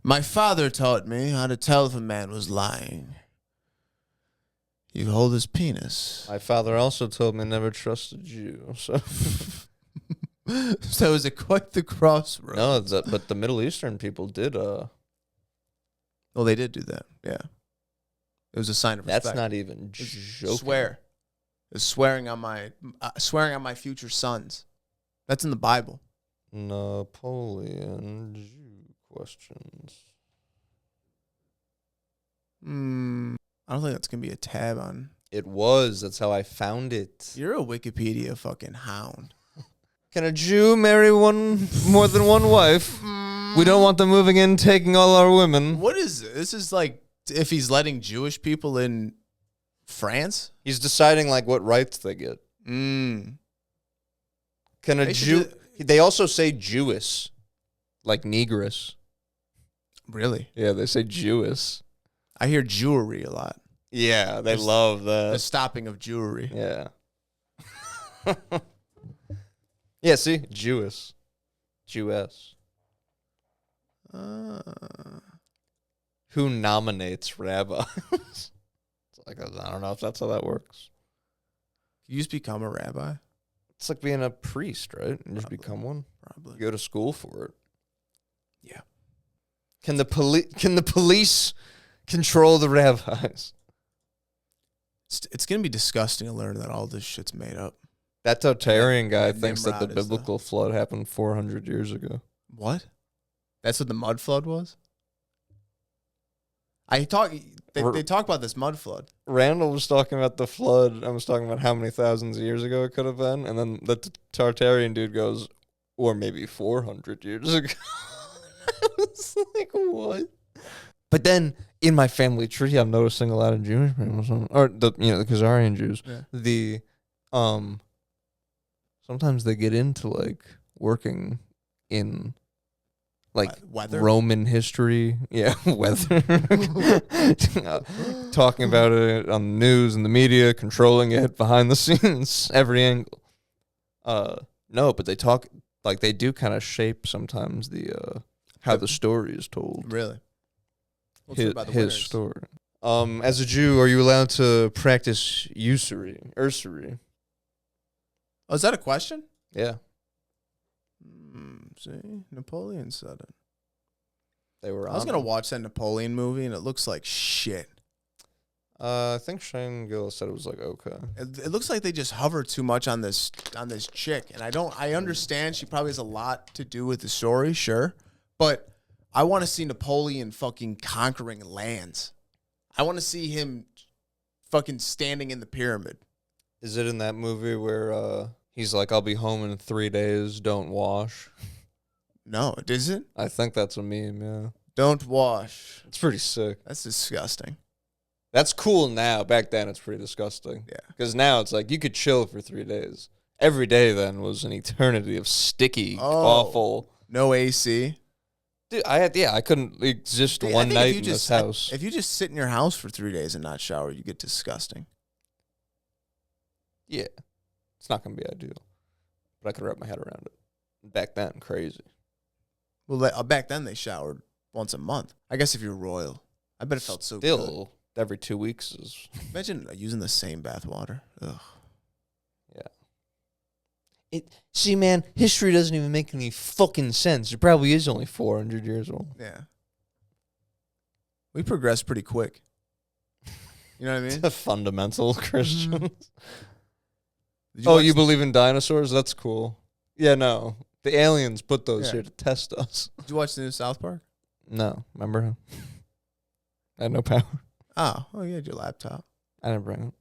Speaker 1: my father taught me how to tell if a man was lying. You hold his penis.
Speaker 2: My father also told me never trust a Jew. So
Speaker 1: So is it quite the crossroads?
Speaker 2: No, but the Middle Eastern people did.
Speaker 1: Well, they did do that. Yeah. It was a sign of respect.
Speaker 2: That's not even joking.
Speaker 1: Swear. It's swearing on my future sons. That's in the Bible.
Speaker 2: Napoleon Jew questions.
Speaker 1: I don't think that's gonna be a tab on.
Speaker 2: It was. That's how I found it.
Speaker 1: You're a Wikipedia fucking hound.
Speaker 2: Can a Jew marry more than one wife? We don't want them moving in, taking all our women.
Speaker 1: What is this? This is like if he's letting Jewish people in France?
Speaker 2: He's deciding like what rights they get.
Speaker 1: Mm.
Speaker 2: Can a
Speaker 1: They
Speaker 2: Jew?
Speaker 1: should
Speaker 2: They also say Jewess, like negress.
Speaker 1: Really?
Speaker 2: Yeah, they say Jewess.
Speaker 1: I hear jewelry a lot.
Speaker 2: Yeah, they love
Speaker 1: The
Speaker 2: that.
Speaker 1: stopping of jewelry.
Speaker 2: Yeah. Yeah, see? Jewess. Jewess. Who nominates rabbis? It's like, I don't know if that's how that works.
Speaker 1: You just become a rabbi?
Speaker 2: It's like being a priest, right? You just
Speaker 1: Probably.
Speaker 2: become one.
Speaker 1: Probably.
Speaker 2: You go to school for it.
Speaker 1: Yeah.
Speaker 2: Can the police control the rabbis?
Speaker 1: It's going to be disgusting to learn that all this shit's made up.
Speaker 2: That Tartarian guy
Speaker 1: Yeah,
Speaker 2: thinks that the
Speaker 1: Nimrod is
Speaker 2: biblical flood happened 400 years ago.
Speaker 1: What? That's what the mud flood was? They talk about this mud flood.
Speaker 2: Randall was talking about the flood. I was talking about how many thousands of years ago it could have been. And then the Tartarian dude goes, or maybe 400 years ago. I was like, what? But then in my family tree, I'm noticing a lot of Jewish people, or the Khazarian Jews.
Speaker 1: Yeah.
Speaker 2: Sometimes they get into like working in like
Speaker 1: Weather?
Speaker 2: Roman history. Yeah, weather. Talking about it on the news and the media, controlling it behind the scenes, every angle. No, but they talk like they do kind of shape sometimes the how the story is told.
Speaker 1: Really?
Speaker 2: His story. As a Jew, are you allowed to practice usury?
Speaker 1: Oh, is that a question?
Speaker 2: Yeah,
Speaker 1: See, Napoleon said it.
Speaker 2: they were.
Speaker 1: I was going to watch that Napoleon movie, and it looks like shit.
Speaker 2: I think Shane Gill said it was like okay.
Speaker 1: It looks like they just hover too much on this chick, and I understand she probably has a lot to do with the story, sure, but I want to see Napoleon fucking conquering lands. I want to see him fucking standing in the pyramid.
Speaker 2: Is it in that movie where he's like, "I'll be home in 3 days. Don't wash."
Speaker 1: No, it isn't.
Speaker 2: I think that's a meme. Yeah,
Speaker 1: Don't wash.
Speaker 2: it's pretty sick.
Speaker 1: That's disgusting.
Speaker 2: That's cool now. Back then, it's pretty disgusting.
Speaker 1: Yeah.
Speaker 2: Because now it's like you could chill for 3 days. Every day then was an eternity of sticky, awful.
Speaker 1: No AC.
Speaker 2: Dude, I couldn't exist
Speaker 1: Dude, I
Speaker 2: one
Speaker 1: think
Speaker 2: night
Speaker 1: if you
Speaker 2: in
Speaker 1: just,
Speaker 2: this house.
Speaker 1: If you just sit in your house for 3 days and not shower, you get disgusting.
Speaker 2: Yeah, it's not gonna be ideal, but I could wrap my head around it. Back then, crazy.
Speaker 1: Well, back then they showered once a month. I guess if you're royal, I bet it felt so good.
Speaker 2: Still, every 2 weeks is.
Speaker 1: Imagine using the same bath water. Ugh.
Speaker 2: See, man, history doesn't even make any fucking sense. It probably is only 400 years old.
Speaker 1: Yeah. We progressed pretty quick. You know what I mean?
Speaker 2: Fundamental Christians.
Speaker 1: Did
Speaker 2: Oh,
Speaker 1: watch
Speaker 2: you believe in dinosaurs? That's cool. Yeah, no. The aliens put those
Speaker 1: Yeah.
Speaker 2: here to test us.
Speaker 1: Did you watch the new South Park?
Speaker 2: No, remember him? I had no power.
Speaker 1: Oh, you had your laptop.
Speaker 2: I didn't bring it.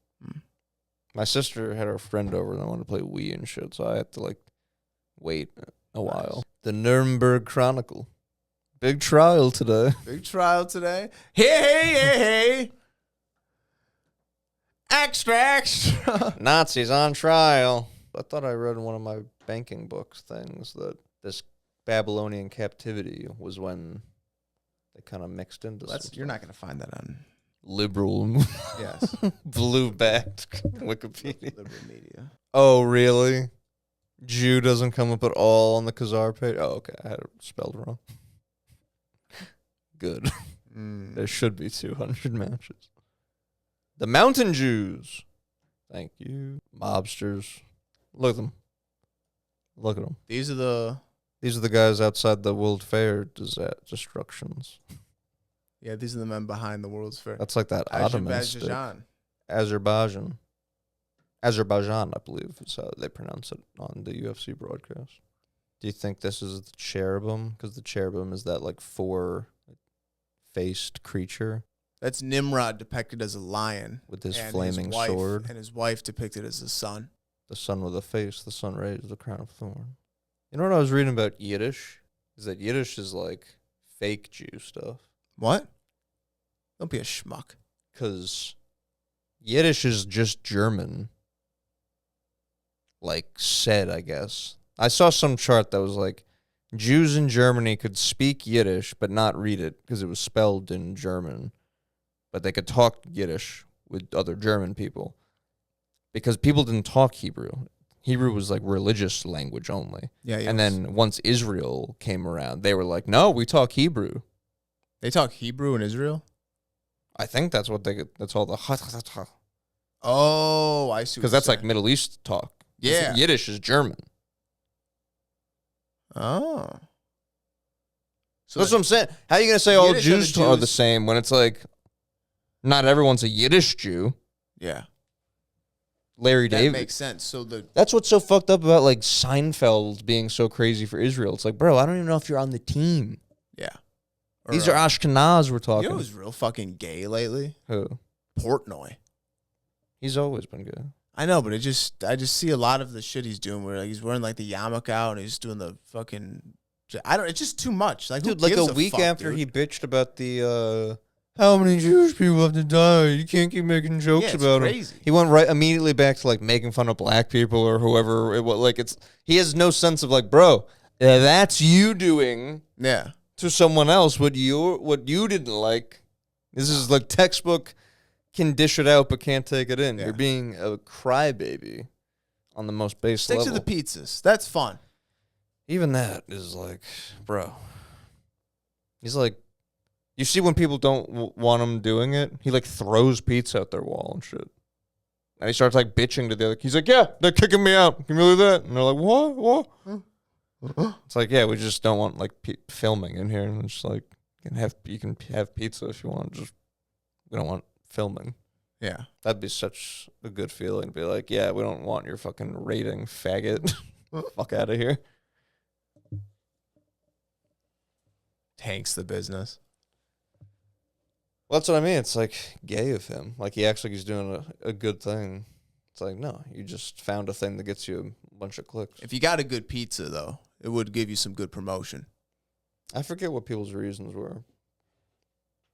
Speaker 2: My sister had her friend over and I wanted to play Wii and shit, so I had to like wait a while. The Nuremberg Chronicle. Big trial today.
Speaker 1: Big trial today. Hey. Extra.
Speaker 2: Nazis on trial. I thought I read in one of my banking books things that this Babylonian captivity was when they kind of mixed into
Speaker 1: You're not going to find that on
Speaker 2: liberal,
Speaker 1: yes,
Speaker 2: blue-backed Wikipedia.
Speaker 1: liberal media.
Speaker 2: Oh, really? Jew doesn't come up at all on the Khazar page? Oh, okay. I had it spelled wrong. Good. There should be 200 matches. The Mountain Jews. Thank you. Mobsters. Look at them. Look at them.
Speaker 1: These are the
Speaker 2: guys outside the World Fair destructions.
Speaker 1: yeah. These are the men behind the World's Fair.
Speaker 2: That's like that Ottoman stick.
Speaker 1: Azerbaijan.
Speaker 2: Azerbaijan, I believe, is how they pronounce it on the UFC broadcast. Do you think this is the cherubim? Because the cherubim is that like 4-faced creature
Speaker 1: That's Nimrod depicted as a lion
Speaker 2: with his
Speaker 1: and
Speaker 2: flaming
Speaker 1: his wife,
Speaker 2: sword.
Speaker 1: and his wife depicted as a sun.
Speaker 2: The sun with a face, the sun raised the crown of thorns. You know what I was reading about Yiddish? Is that Yiddish is like fake Jew stuff.
Speaker 1: What? Don't be a schmuck.
Speaker 2: Because Yiddish is just German. Like said, I guess. I saw some chart that was like, Jews in Germany could speak Yiddish but not read it because it was spelled in German. But they could talk Yiddish with other German people. Because people didn't talk Hebrew. Hebrew was like religious language only.
Speaker 1: Yeah,
Speaker 2: And then once Israel came around, they were like, no, we talk Hebrew.
Speaker 1: They talk Hebrew in Israel?
Speaker 2: I think that's what that's all the
Speaker 1: Oh, I see.
Speaker 2: because that's like Middle East talk.
Speaker 1: Yeah.
Speaker 2: Yiddish is German.
Speaker 1: Oh. So
Speaker 2: That's what I'm saying. How are you going to say all
Speaker 1: Yiddish are
Speaker 2: Jews
Speaker 1: the
Speaker 2: are the
Speaker 1: Jews-
Speaker 2: same when it's like not everyone's a Yiddish Jew?
Speaker 1: Yeah.
Speaker 2: Larry
Speaker 1: That
Speaker 2: David.
Speaker 1: makes sense. So
Speaker 2: That's what's so fucked up about like Seinfeld being so crazy for Israel. It's like, bro, I don't even know if you're on the team.
Speaker 1: yeah.
Speaker 2: These are Ashkenaz we're
Speaker 1: You
Speaker 2: talking.
Speaker 1: know who's real fucking gay lately?
Speaker 2: Who?
Speaker 1: Portnoy.
Speaker 2: He's always been good.
Speaker 1: I know, but I just see a lot of the shit he's doing where like he's wearing like the yarmulke out and he's doing the fucking. It's just too much. Like,
Speaker 2: Dude,
Speaker 1: who
Speaker 2: like
Speaker 1: gives
Speaker 2: a week
Speaker 1: fuck,
Speaker 2: after
Speaker 1: dude?
Speaker 2: he bitched about the how many Jewish people have to die? You can't keep making jokes
Speaker 1: Yeah, it's
Speaker 2: about
Speaker 1: crazy.
Speaker 2: it. He went right immediately back to like making fun of black people or whoever it was. Like he has no sense of like, bro, that's you doing
Speaker 1: Yeah.
Speaker 2: to someone else what you didn't like. This is like textbook can dish it out but can't take it in.
Speaker 1: Yeah.
Speaker 2: You're being a crybaby on the most base
Speaker 1: Stick
Speaker 2: level.
Speaker 1: to the pizzas. That's fun.
Speaker 2: Even that is like, bro. He's like, you see when people don't want him doing it, he like throws pizza at their wall and shit. And he starts like bitching to the other. He's like, yeah, they're kicking me out. Can you believe that? And they're like, what? It's like, yeah, we just don't want like filming in here. And it's like, you can have pizza if you want. Just we don't want filming.
Speaker 1: Yeah.
Speaker 2: That'd be such a good feeling to be like, yeah, we don't want your fucking rating, faggot. Fuck out of here.
Speaker 1: Tanks the business.
Speaker 2: Well, that's what I mean. It's like gay of him. Like he acts like he's doing a good thing. It's like, no, you just found a thing that gets you a bunch of clicks.
Speaker 1: If you got a good pizza, though, it would give you some good promotion.
Speaker 2: I forget what people's reasons were.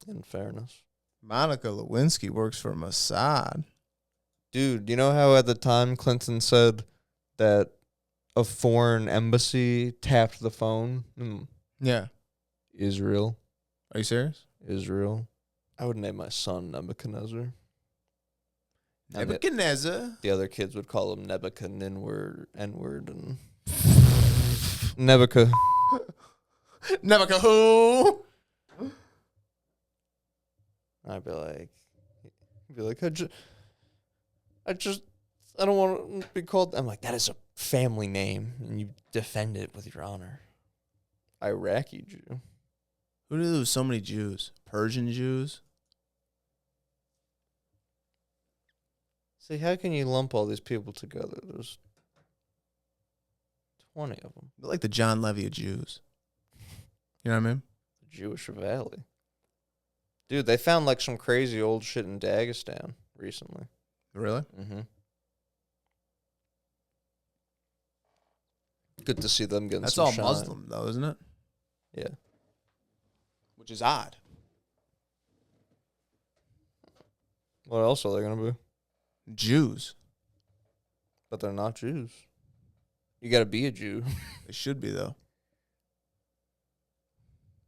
Speaker 2: In fairness.
Speaker 1: Monica Lewinsky works for Mossad.
Speaker 2: Dude, you know how at the time Clinton said that a foreign embassy tapped the phone?
Speaker 1: Yeah.
Speaker 2: Israel.
Speaker 1: Are you serious?
Speaker 2: Israel. I would name my son Nebuchadnezzar. And
Speaker 1: Nebuchadnezzar.
Speaker 2: the other kids would call him Nebuchadnezzar, N-word, and Nebuchadnezzar.
Speaker 1: Nebuchadnezzar who?
Speaker 2: I'd be like, I don't want to be called. I'm like, that is a family name, and you defend it with your honor. Iraqi Jew.
Speaker 1: Who knew there was so many Jews? Persian Jews?
Speaker 2: See, how can you lump all these people together? There's 20 of them.
Speaker 1: They're like the John Levy of Jews. You know what I mean?
Speaker 2: The Jewish Valley. Dude, they found like some crazy old shit in Dagestan recently.
Speaker 1: Really?
Speaker 2: Mm-hmm. Good to see them getting
Speaker 1: That's
Speaker 2: some
Speaker 1: all
Speaker 2: shine.
Speaker 1: Muslim, though, isn't it?
Speaker 2: Yeah.
Speaker 1: Which is odd.
Speaker 2: What else are they going to be?
Speaker 1: Jews.
Speaker 2: But they're not Jews. You got to be a Jew.
Speaker 1: They should be, though.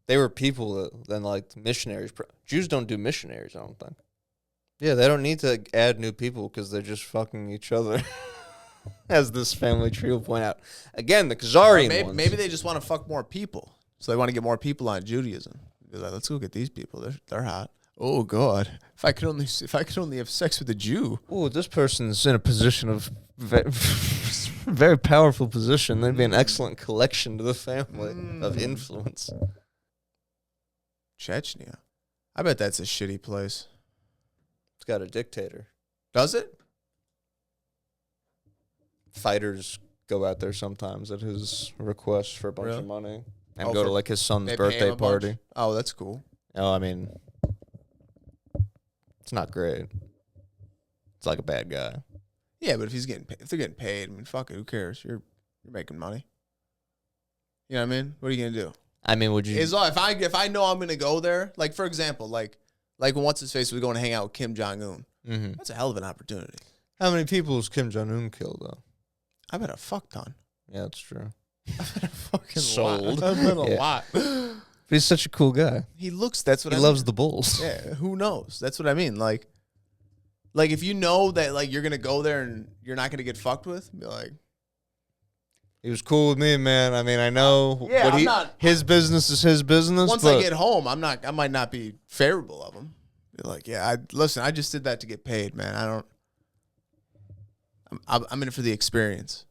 Speaker 2: They were people that then like missionaries. Jews don't do missionaries, I don't think. Yeah, they don't need to add new people because they're just fucking each other. As this family tree will point out. Again, the Khazarian ones.
Speaker 1: Maybe they just want to fuck more people. So they want to get more people on Judaism. They're like, let's go get these people. They're hot. Oh God! If I could only have sex with a Jew.
Speaker 2: Oh, this person's in a position of Very powerful position. They'd be an excellent collection to the family of influence.
Speaker 1: Chechnya. I bet that's a shitty place.
Speaker 2: It's got a dictator.
Speaker 1: Does it?
Speaker 2: Fighters go out there sometimes at his request for a bunch of money and
Speaker 1: Oh,
Speaker 2: go
Speaker 1: for-
Speaker 2: to like his son's
Speaker 1: They pay him
Speaker 2: birthday
Speaker 1: a bunch?
Speaker 2: party.
Speaker 1: Oh, that's cool.
Speaker 2: Oh, I mean, it's not great. It's like a bad guy.
Speaker 1: Yeah, but if he's getting if they're getting paid, I mean, fuck it, who cares? You're making money. You know what I mean? What are you gonna do?
Speaker 2: I mean, would you?
Speaker 1: If I know I'm gonna go there, like for example, like when what's his face was going to hang out with Kim Jong Un.
Speaker 2: Mm-hmm.
Speaker 1: That's a hell of an opportunity.
Speaker 2: How many people has Kim Jong Un killed though?
Speaker 1: I bet a fuck ton.
Speaker 2: Yeah, that's true.
Speaker 1: Fucking
Speaker 2: Sold.
Speaker 1: lot. I bet a
Speaker 2: Yeah.
Speaker 1: lot.
Speaker 2: But he's such a cool guy.
Speaker 1: He looks. That's what
Speaker 2: He
Speaker 1: I
Speaker 2: loves
Speaker 1: mean.
Speaker 2: the Bulls.
Speaker 1: Yeah, who knows? That's what I mean. Like if you know that like you're gonna go there and you're not gonna get fucked with, be like,
Speaker 2: He was cool with me, man. I mean, I know
Speaker 1: Yeah,
Speaker 2: what
Speaker 1: I'm not-
Speaker 2: his business is his business.
Speaker 1: once
Speaker 2: but
Speaker 1: I get home, I might not be favorable of him. Be like, yeah, I just did that to get paid, man. I'm in it for the experience.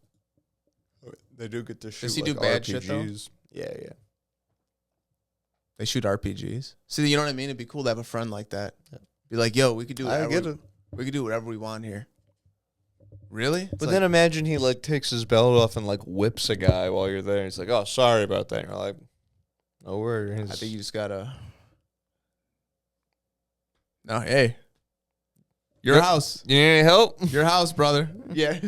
Speaker 2: they do get to shoot.
Speaker 1: Does he do bad shit, though?
Speaker 2: Yeah.
Speaker 1: They shoot RPGs. See, you know what I mean? It'd be cool to have a friend like that. Be like, yo, we could do whatever.
Speaker 2: I get it.
Speaker 1: We could do whatever we want here. Really?
Speaker 2: But then imagine he like takes his belt off and like whips a guy while you're there. He's like, "Oh, sorry about that." And you're like, "No worries."
Speaker 1: I think you just gotta. No, hey, your
Speaker 2: Yep.
Speaker 1: house,
Speaker 2: You need any help?
Speaker 1: your house, brother. Yeah.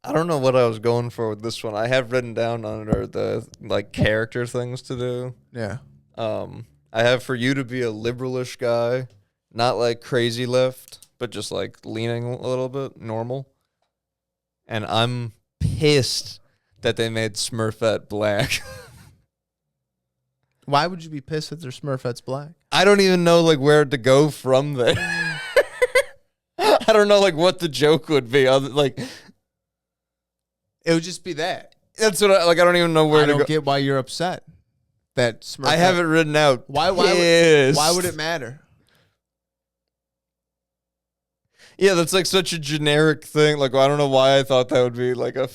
Speaker 2: I don't know what I was going for with this one. I have written down under the like character things to do.
Speaker 1: Yeah.
Speaker 2: I have for you to be a liberalish guy, not like crazy left, but just like leaning a little bit, normal. And I'm pissed that they made Smurfette black.
Speaker 1: Why would you be pissed that their Smurfette's black?
Speaker 2: I don't even know like where to go from there. I don't know like what the joke would be. Other like
Speaker 1: It would just be that.
Speaker 2: that's what I don't even know where
Speaker 1: I
Speaker 2: to
Speaker 1: don't
Speaker 2: go.
Speaker 1: get why you're upset. That Smurfette.
Speaker 2: I have it written out.
Speaker 1: Why would it matter?
Speaker 2: Yeah, that's like such a generic thing. Like I don't know why I thought that would be like a.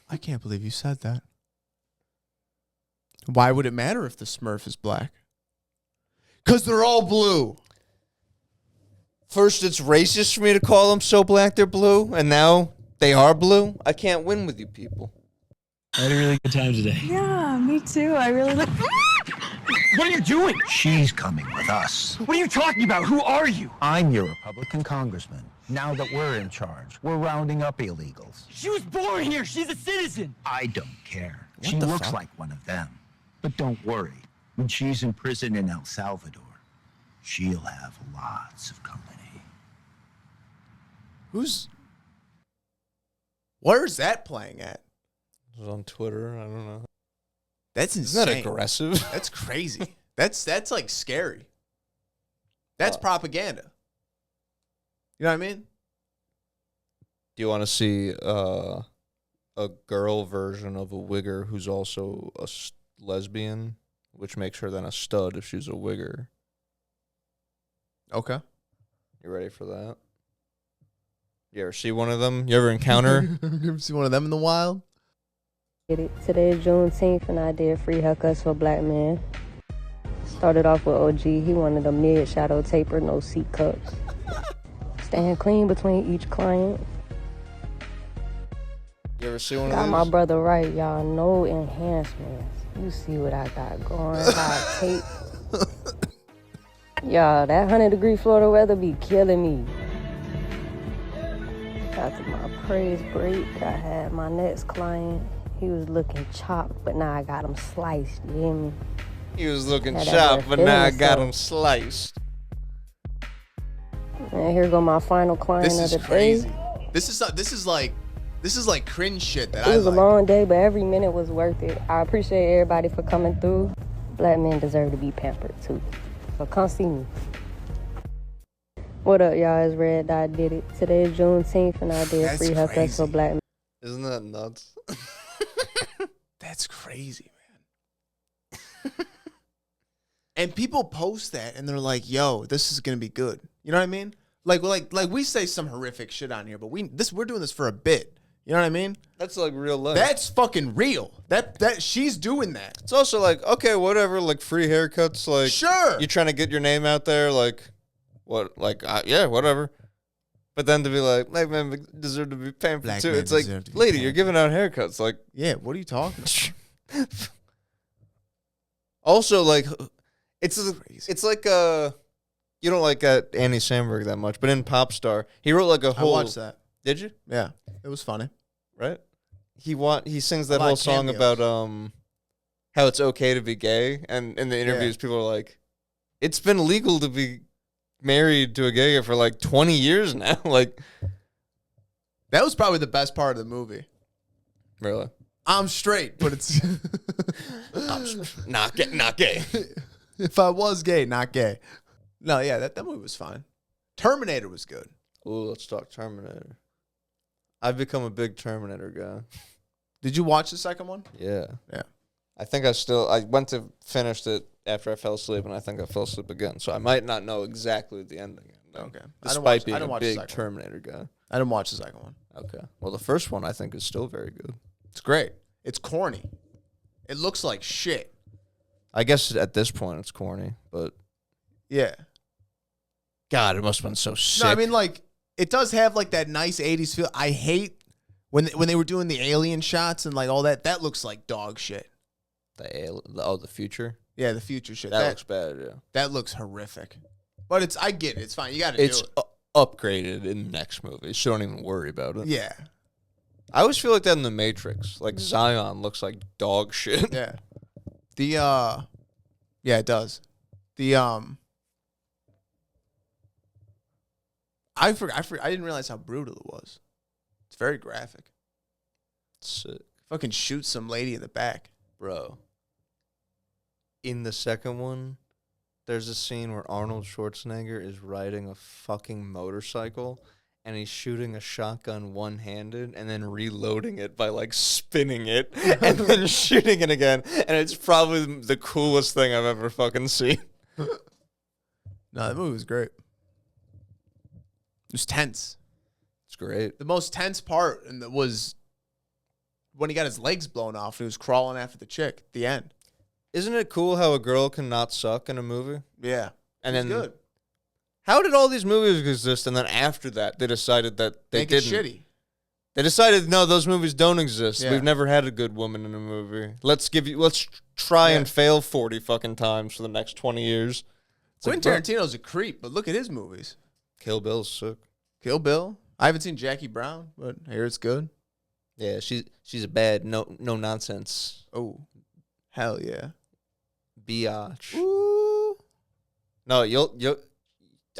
Speaker 1: I can't believe you said that. Why would it matter if the Smurf is black? Because they're all blue.
Speaker 2: First, it's racist for me to call them so black they're blue, and now they are blue. I can't win with you people.
Speaker 5: I had a really good time today.
Speaker 6: Yeah, me too. I really look.
Speaker 5: What are you doing?
Speaker 7: She's coming with us.
Speaker 5: What are you talking about? Who are you?
Speaker 7: I'm your Republican congressman. Now that we're in charge, we're rounding up illegals.
Speaker 5: She was born here. She's a citizen.
Speaker 7: I don't care. She looks like one of them. But don't worry. When she's in prison in El Salvador, she'll have lots of company.
Speaker 1: Where's that playing at?
Speaker 2: It was on Twitter. I don't know.
Speaker 1: That's
Speaker 2: Isn't
Speaker 1: insane.
Speaker 2: that aggressive?
Speaker 1: That's crazy. That's like scary. That's propaganda. You know what I mean?
Speaker 2: Do you want to see a girl version of a wigger who's also a lesbian, which makes her then a stud if she's a wigger?
Speaker 1: Okay.
Speaker 2: You ready for that? You ever see one of them? You ever encounter?
Speaker 1: You ever see one of them in the wild?
Speaker 8: Today is Juneteenth and I did free haircuts for black men. Started off with OG. He wanted a mid-shadow taper, no seat cups. Staying clean between each client.
Speaker 2: You ever see one
Speaker 8: Got
Speaker 2: of
Speaker 8: my
Speaker 2: these?
Speaker 8: brother right, y'all. No enhancements. You see what I got going. Hot tape. Y'all, that 100-degree Florida weather be killing me. After my praise break, I had my next client. He was looking chopped, but now I got him sliced. You hear me?
Speaker 2: He was looking
Speaker 8: Had that
Speaker 2: chopped,
Speaker 8: boy
Speaker 2: but now I
Speaker 8: feeling
Speaker 2: got
Speaker 8: so.
Speaker 2: him sliced.
Speaker 8: And here go my final client
Speaker 1: This
Speaker 8: of
Speaker 1: is
Speaker 8: the
Speaker 1: crazy.
Speaker 8: day.
Speaker 1: This is like cringe shit that
Speaker 8: It
Speaker 1: I
Speaker 8: was
Speaker 1: like.
Speaker 8: a long day, but every minute was worth it. I appreciate everybody for coming through. Black men deserve to be pampered too. So come see me. What up, y'all? It's Red Dot Did It. Today is Juneteenth, and I did
Speaker 1: That's
Speaker 8: free haircuts
Speaker 1: crazy.
Speaker 8: for black men.
Speaker 2: Isn't that nuts?
Speaker 1: That's crazy, man. And people post that and they're like, yo, this is going to be good. You know what I mean? Like we say some horrific shit on here, but we're doing this for a bit. You know what I mean?
Speaker 2: That's like real life.
Speaker 1: That's fucking real. That she's doing that.
Speaker 2: It's also like, okay, whatever, like free haircuts, like
Speaker 1: Sure.
Speaker 2: you trying to get your name out there, like what, like yeah, whatever. But then to be like, black men deserve to be paying for
Speaker 1: Black
Speaker 2: too.
Speaker 1: men
Speaker 2: It's like,
Speaker 1: deserve to be
Speaker 2: lady,
Speaker 1: paying
Speaker 2: you're giving out haircuts, like.
Speaker 1: Yeah, what are you talking about?
Speaker 2: Also, like, it's like you don't like Andy Samberg that much, but in Popstar, he wrote like a
Speaker 1: I
Speaker 2: whole.
Speaker 1: watched that.
Speaker 2: Did you?
Speaker 1: Yeah, it was funny.
Speaker 2: Right. He sings that
Speaker 1: A lot
Speaker 2: whole
Speaker 1: of
Speaker 2: song
Speaker 1: cameos.
Speaker 2: about how it's okay to be gay, and in the interviews, people are like, it's been legal to be married to a gay guy for like 20 years now. Like,
Speaker 1: That was probably the best part of the movie.
Speaker 2: really?
Speaker 1: I'm straight, but it's
Speaker 2: Not gay.
Speaker 1: if I was gay, not gay. No, yeah, that movie was fine. Terminator was good.
Speaker 2: Ooh, let's talk Terminator. I've become a big Terminator guy.
Speaker 1: Did you watch the second one?
Speaker 2: Yeah.
Speaker 1: Yeah.
Speaker 2: I think I went to finish it after I fell asleep, and I think I fell asleep again. So I might not know exactly the ending.
Speaker 1: Okay.
Speaker 2: Despite being
Speaker 1: I didn't
Speaker 2: a
Speaker 1: watch the
Speaker 2: big
Speaker 1: second one.
Speaker 2: Terminator guy.
Speaker 1: I didn't watch the second one.
Speaker 2: Okay. Well, the first one I think is still very good.
Speaker 1: It's great. It's corny. It looks like shit.
Speaker 2: I guess at this point it's corny, but
Speaker 1: Yeah.
Speaker 2: God, it must have been so sick.
Speaker 1: No, I mean, like, it does have like that nice 80s feel. I hate when they were doing the alien shots and like all that. That looks like dog shit.
Speaker 2: the future.
Speaker 1: Yeah, the future shit.
Speaker 2: That looks bad. Yeah,
Speaker 1: That looks horrific. But I get it. It's fine. You got to do
Speaker 2: it's
Speaker 1: it.
Speaker 2: upgraded in the next movie, so don't even worry about it.
Speaker 1: Yeah.
Speaker 2: I always feel like that in the Matrix. Like Zion looks like dog shit.
Speaker 1: Yeah. Yeah, it does. I didn't realize how brutal it was. It's very graphic.
Speaker 2: Sick.
Speaker 1: Fucking shoot some lady in the back.
Speaker 2: Bro. In the second one, there's a scene where Arnold Schwarzenegger is riding a fucking motorcycle and he's shooting a shotgun one-handed and then reloading it by like spinning it and then shooting it again. And it's probably the coolest thing I've ever fucking seen.
Speaker 1: No, that movie was great. It was tense.
Speaker 2: It's great.
Speaker 1: The most tense part was when he got his legs blown off and he was crawling after the chick at the end.
Speaker 2: Isn't it cool how a girl can not suck in a movie?
Speaker 1: Yeah.
Speaker 2: And
Speaker 1: It was
Speaker 2: then
Speaker 1: good.
Speaker 2: how did all these movies exist and then after that they decided that they
Speaker 1: Make it
Speaker 2: didn't?
Speaker 1: shitty.
Speaker 2: They decided no, those movies don't exist.
Speaker 1: Yeah.
Speaker 2: We've never had a good woman in a movie. Let's try and fail 40 fucking times for the next 20 years. It's
Speaker 1: Quentin
Speaker 2: like,
Speaker 1: Tarantino's a creep, but look at his movies.
Speaker 2: Kill Bill's sick.
Speaker 1: Kill Bill. I haven't seen Jackie Brown, but I hear it's good.
Speaker 2: Yeah, she's a bad no nonsense
Speaker 1: Oh, hell yeah.
Speaker 2: biatch.
Speaker 1: Ooh.
Speaker 2: No,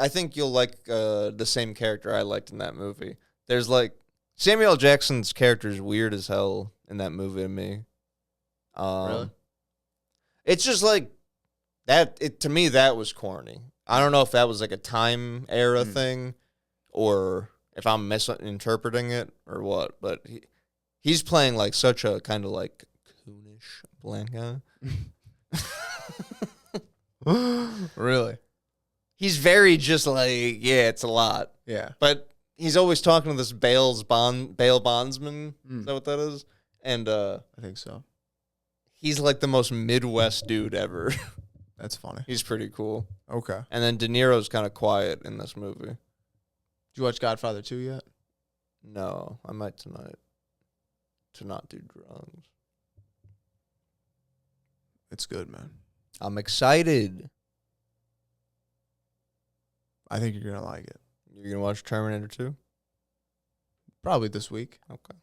Speaker 2: I think you'll like the same character I liked in that movie. There's like Samuel L. Jackson's character is weird as hell in that movie to me.
Speaker 1: Really?
Speaker 2: It's just like that. To me, that was corny. I don't know if that was like a time era thing, or if I'm misinterpreting it or what. But he's playing like such a kind of like coonish bland guy.
Speaker 1: Really?
Speaker 2: He's very just like, yeah, it's a lot.
Speaker 1: Yeah.
Speaker 2: But he's always talking to this bail bondsman. Is that what that is? And
Speaker 1: I think so.
Speaker 2: he's like the most Midwest dude ever.
Speaker 1: That's funny.
Speaker 2: He's pretty cool.
Speaker 1: Okay.
Speaker 2: And then De Niro's kind of quiet in this movie.
Speaker 1: Did you watch Godfather 2 yet?
Speaker 2: No, I might tonight to not do drugs.
Speaker 1: It's good, man.
Speaker 2: I'm excited.
Speaker 1: I think you're going to like it.
Speaker 2: You're going to watch Terminator 2?
Speaker 1: Probably this week.
Speaker 2: Okay.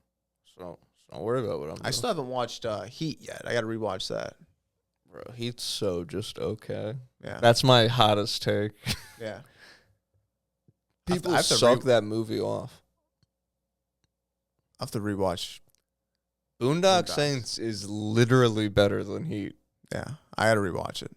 Speaker 2: So don't worry about what I'm doing.
Speaker 1: I still haven't watched Heat yet. I got to rewatch that.
Speaker 2: Bro, he's so just okay.
Speaker 1: Yeah.
Speaker 2: That's my hottest take.
Speaker 1: Yeah.
Speaker 2: People
Speaker 1: I have to
Speaker 2: suck that movie off.
Speaker 1: I have to rewatch.
Speaker 2: Boondock
Speaker 1: Boondocks.
Speaker 2: Saints is literally better than Heat.
Speaker 1: Yeah. I got to rewatch it.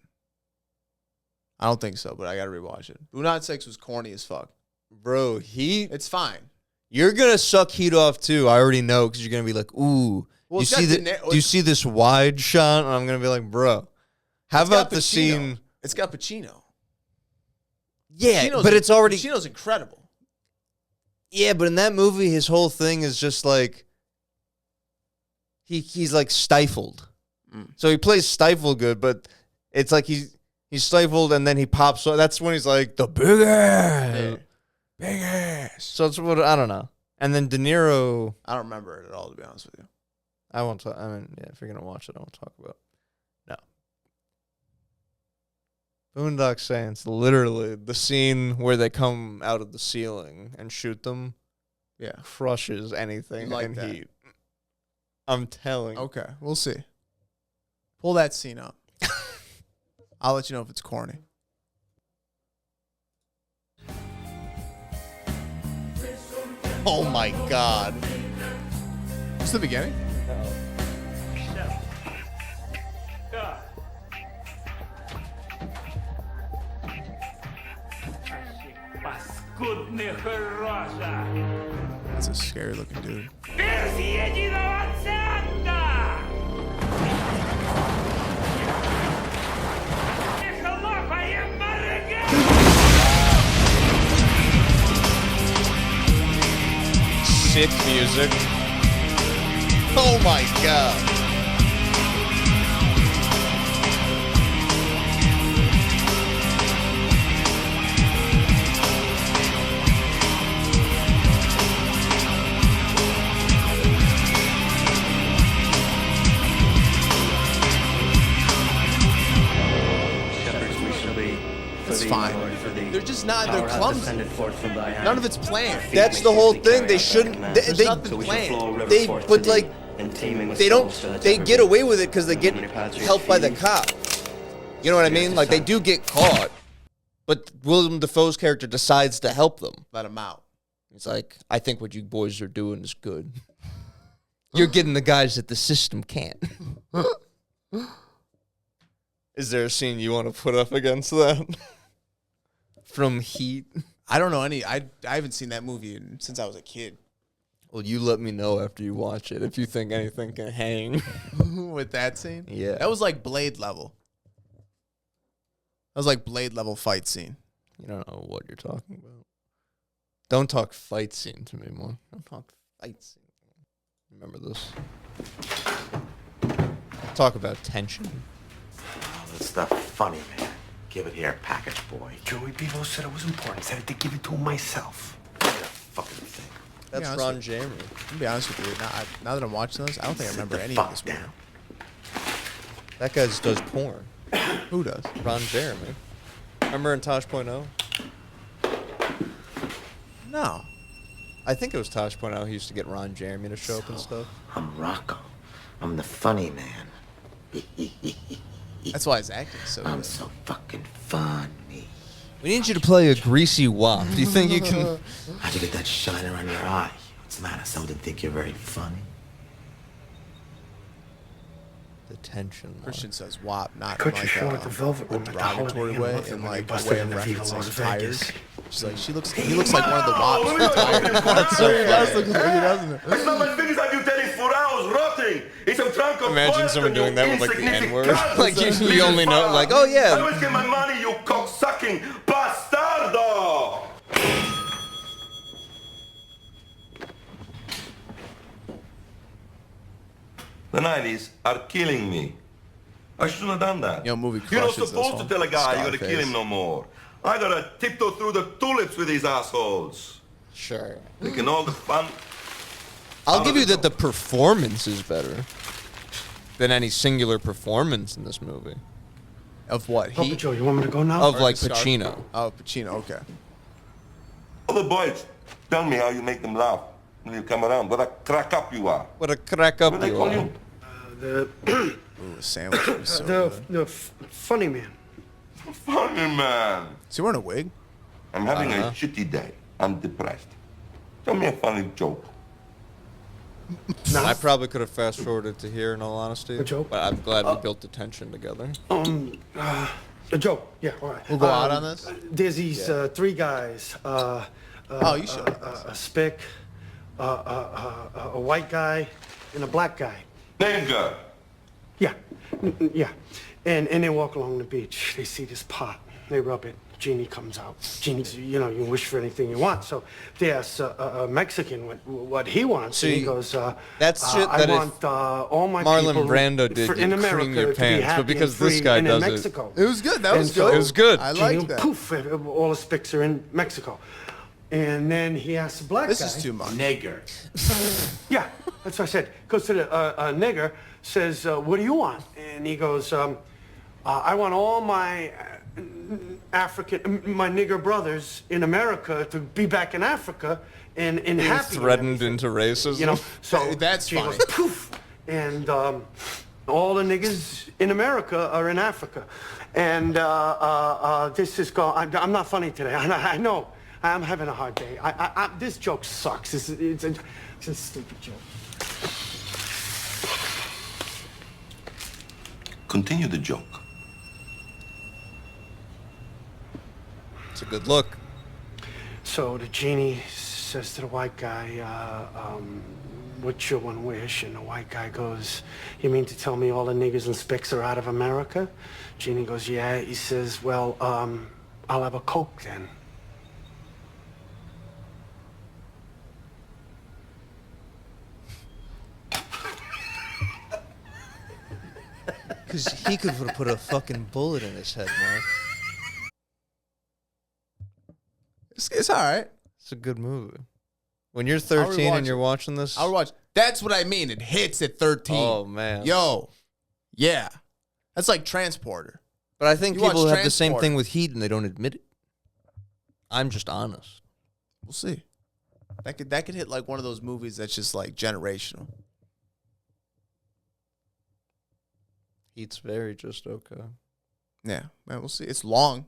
Speaker 1: I don't think so, but I got to rewatch it. Boondock 6 was corny as fuck.
Speaker 2: Bro, Heat,
Speaker 1: It's fine.
Speaker 2: you're going to suck Heat off too. I already know because you're going to be like, ooh.
Speaker 1: Well,
Speaker 2: you
Speaker 1: it's got
Speaker 2: see
Speaker 1: De
Speaker 2: the,
Speaker 1: Niro-
Speaker 2: do you see this wide shot? And I'm going to be like, bro, how
Speaker 1: It's got
Speaker 2: about the
Speaker 1: Pacino.
Speaker 2: scene?
Speaker 1: It's got Pacino.
Speaker 2: Yeah,
Speaker 1: Pacino's
Speaker 2: but it's already...
Speaker 1: Pacino's incredible.
Speaker 2: Yeah, but in that movie, his whole thing is just like... He's like stifled. So he plays stifled good, but it's like he's stifled and then he pops. So that's when he's like, the big ass.
Speaker 1: Yeah.
Speaker 2: Big ass. So it's what, I don't know. And then De Niro...
Speaker 1: I don't remember it at all, to be honest with you.
Speaker 2: I won't talk. I mean, yeah, if you're going to watch it, I won't talk about it. No. Boondock Saints, literally, the scene where they come out of the ceiling and shoot them crushes anything
Speaker 1: like
Speaker 2: in
Speaker 1: that.
Speaker 2: heat. I'm telling you.
Speaker 1: Okay, we'll see. Pull that scene up. I'll let you know if it's corny.
Speaker 2: Oh my God.
Speaker 1: It's the beginning? That's a scary looking dude.
Speaker 2: Sick music. Oh my God.
Speaker 1: It's fine. They're just not. They're clumsy. None of it's planned.
Speaker 2: That's the whole thing. They shouldn't.
Speaker 1: There's nothing planned.
Speaker 2: But like, they don't. They get away with it because they get helped by the cop. You know what I mean? Like they do get caught, but Willem Dafoe's character decides to help them.
Speaker 1: Let him out.
Speaker 2: He's like, I think what you boys are doing is good. You're getting the guys that the system can't. Is there a scene you want to put up against that? From Heat?
Speaker 1: I don't know any. I haven't seen that movie since I was a kid.
Speaker 2: Well, you let me know after you watch it if you think anything can hang.
Speaker 1: With that scene?
Speaker 2: Yeah.
Speaker 1: That was like Blade level. That was like Blade level fight scene.
Speaker 2: You don't know what you're talking about. Don't talk fight scene to me more. Don't talk fight scene. Remember this. Talk about tension.
Speaker 9: Oh, this stuff funny, man. Give it here, package boy. Joey Bevo said it was important. Said to give it to him myself. What a fucking thing.
Speaker 2: That's
Speaker 1: honest
Speaker 2: Ron
Speaker 1: with-
Speaker 2: Jeremy.
Speaker 1: To be honest with you, now that I'm watching this, I don't think I remember any of this movie.
Speaker 2: That guy just does porn.
Speaker 1: Who does?
Speaker 2: Ron Jeremy. Remember in Tosh.0?
Speaker 1: No.
Speaker 2: I think it was Tosh.0. He used to get Ron Jeremy to show up and stuff.
Speaker 9: I'm Rocco. I'm the funny man.
Speaker 1: That's why his acting is so
Speaker 9: I'm
Speaker 1: good.
Speaker 9: so fucking funny.
Speaker 2: We need you to play a greasy wop. Do you think you can...
Speaker 9: How'd you get that shiner on your eye? What's the matter? Someone didn't think you're very funny?
Speaker 2: The tension.
Speaker 1: Christian says WAP, not
Speaker 3: Cut
Speaker 1: in
Speaker 3: your
Speaker 1: like
Speaker 3: show
Speaker 1: a
Speaker 3: at the Velvet Room at the
Speaker 1: derogatory
Speaker 3: Holiday Inn.
Speaker 1: way,
Speaker 3: Looked
Speaker 1: in
Speaker 3: when
Speaker 1: like
Speaker 3: he
Speaker 1: a
Speaker 3: busted
Speaker 1: way
Speaker 3: in
Speaker 1: of
Speaker 3: the Viva Las
Speaker 1: referencing tires.
Speaker 3: Vegas.
Speaker 1: She's like, he looks like one of the WAPs.
Speaker 2: That's so
Speaker 1: He does
Speaker 2: funny.
Speaker 1: look like he doesn't.
Speaker 10: It's not my fingers I've been telling for hours, rotting. It's a trunk of
Speaker 2: Imagine
Speaker 10: boys
Speaker 2: someone
Speaker 10: and
Speaker 2: doing
Speaker 10: you
Speaker 2: that with like the
Speaker 10: insignificant
Speaker 2: N-word.
Speaker 10: cunts.
Speaker 2: Like you
Speaker 10: Little
Speaker 2: only know,
Speaker 10: fuck.
Speaker 2: like, oh
Speaker 10: I
Speaker 2: yeah.
Speaker 10: always get my money, you cock-sucking bastardo! The 90s are killing me. I shouldn't have done that.
Speaker 1: Yo, movie
Speaker 10: You're not
Speaker 1: crushes this
Speaker 10: supposed to
Speaker 1: one.
Speaker 10: tell a guy you gotta
Speaker 1: Scarface.
Speaker 10: kill him no more. I gotta tiptoe through the tulips with these assholes.
Speaker 2: Sure.
Speaker 10: Taking all the fun.
Speaker 2: I'll
Speaker 10: Out
Speaker 2: give
Speaker 10: of
Speaker 2: you
Speaker 10: the
Speaker 2: that the performance is better than any singular performance in this movie.
Speaker 1: Of what?
Speaker 3: Papa
Speaker 1: He?
Speaker 3: Joe, you want me to go now?
Speaker 2: Of
Speaker 1: Or
Speaker 2: like
Speaker 1: the star-
Speaker 2: Pacino.
Speaker 1: Oh, Pacino. Okay.
Speaker 10: All the boys, tell me how you make them laugh when you come around. What a crack up you are.
Speaker 2: What a crack up
Speaker 10: What do they
Speaker 2: you
Speaker 10: call
Speaker 2: are.
Speaker 10: you?
Speaker 3: The
Speaker 1: Ooh, a sandwich was so good.
Speaker 3: funny man.
Speaker 10: Funny man.
Speaker 1: Is he wearing a wig?
Speaker 10: I'm having a shitty day. I'm depressed. Tell me a funny joke.
Speaker 2: I probably could have fast forwarded to here in all honesty.
Speaker 3: A joke?
Speaker 2: But I'm glad we built the tension together.
Speaker 3: A joke. Yeah, all right.
Speaker 1: We'll go out on this?
Speaker 3: There's these three guys.
Speaker 1: Oh, you should.
Speaker 3: A spick, a white guy, and a black guy.
Speaker 10: Name girl.
Speaker 3: Yeah, yeah. And they walk along the beach. They see this pot. They rub it. Genie comes out. Genie, you know, you wish for anything you want. So they ask a Mexican what he wants.
Speaker 2: See,
Speaker 3: and he goes,
Speaker 2: that's shit that
Speaker 3: I
Speaker 2: if
Speaker 3: want all my
Speaker 2: Marlon
Speaker 3: people
Speaker 2: Brando did,
Speaker 3: in
Speaker 2: you'd
Speaker 3: America
Speaker 2: cream your
Speaker 3: to be
Speaker 2: pants,
Speaker 3: happy
Speaker 2: but because
Speaker 3: and free
Speaker 2: this guy
Speaker 3: and
Speaker 2: does
Speaker 3: in
Speaker 2: it-
Speaker 3: Mexico.
Speaker 1: It was good. That was
Speaker 3: And so
Speaker 1: good.
Speaker 2: It was good.
Speaker 1: I
Speaker 3: Genie,
Speaker 1: like that.
Speaker 3: poof, all the spics are in Mexico. And then he asks the black
Speaker 1: This
Speaker 3: guy.
Speaker 1: is too much.
Speaker 9: Nigger.
Speaker 3: Yeah, that's what I said. Goes to the nigger, says, what do you want? And he goes, I want all my my nigger brothers in America to be back in Africa and
Speaker 2: He was
Speaker 3: happy.
Speaker 2: threatened into racism.
Speaker 3: You know, so
Speaker 1: That's
Speaker 3: Genie
Speaker 1: funny.
Speaker 3: goes, poof, and all the niggers in America are in Africa. And this is going, I'm not funny today. I know. I'm having a hard day. This joke sucks. It's a stupid joke.
Speaker 10: Continue the joke.
Speaker 2: It's a good look.
Speaker 3: So the genie says to the white guy, what's your one wish? And the white guy goes, you mean to tell me all the niggers and spicks are out of America? Genie goes, yeah. He says, well, I'll have a Coke then.
Speaker 2: Because he could have put a fucking bullet in his head, man.
Speaker 1: It's all right.
Speaker 2: It's a good movie. When you're 13 and you're watching this,
Speaker 1: I'll watch. That's what I mean. It hits at 13.
Speaker 2: Oh, man.
Speaker 1: Yo, yeah, that's like Transporter.
Speaker 2: but I think
Speaker 1: You watch
Speaker 2: people have the same
Speaker 1: Transporter.
Speaker 2: thing with Heat and they don't admit it. I'm just honest.
Speaker 1: We'll see. That could hit like one of those movies that's just like generational.
Speaker 2: Heat's very just okay.
Speaker 1: Yeah, man, we'll see. It's long.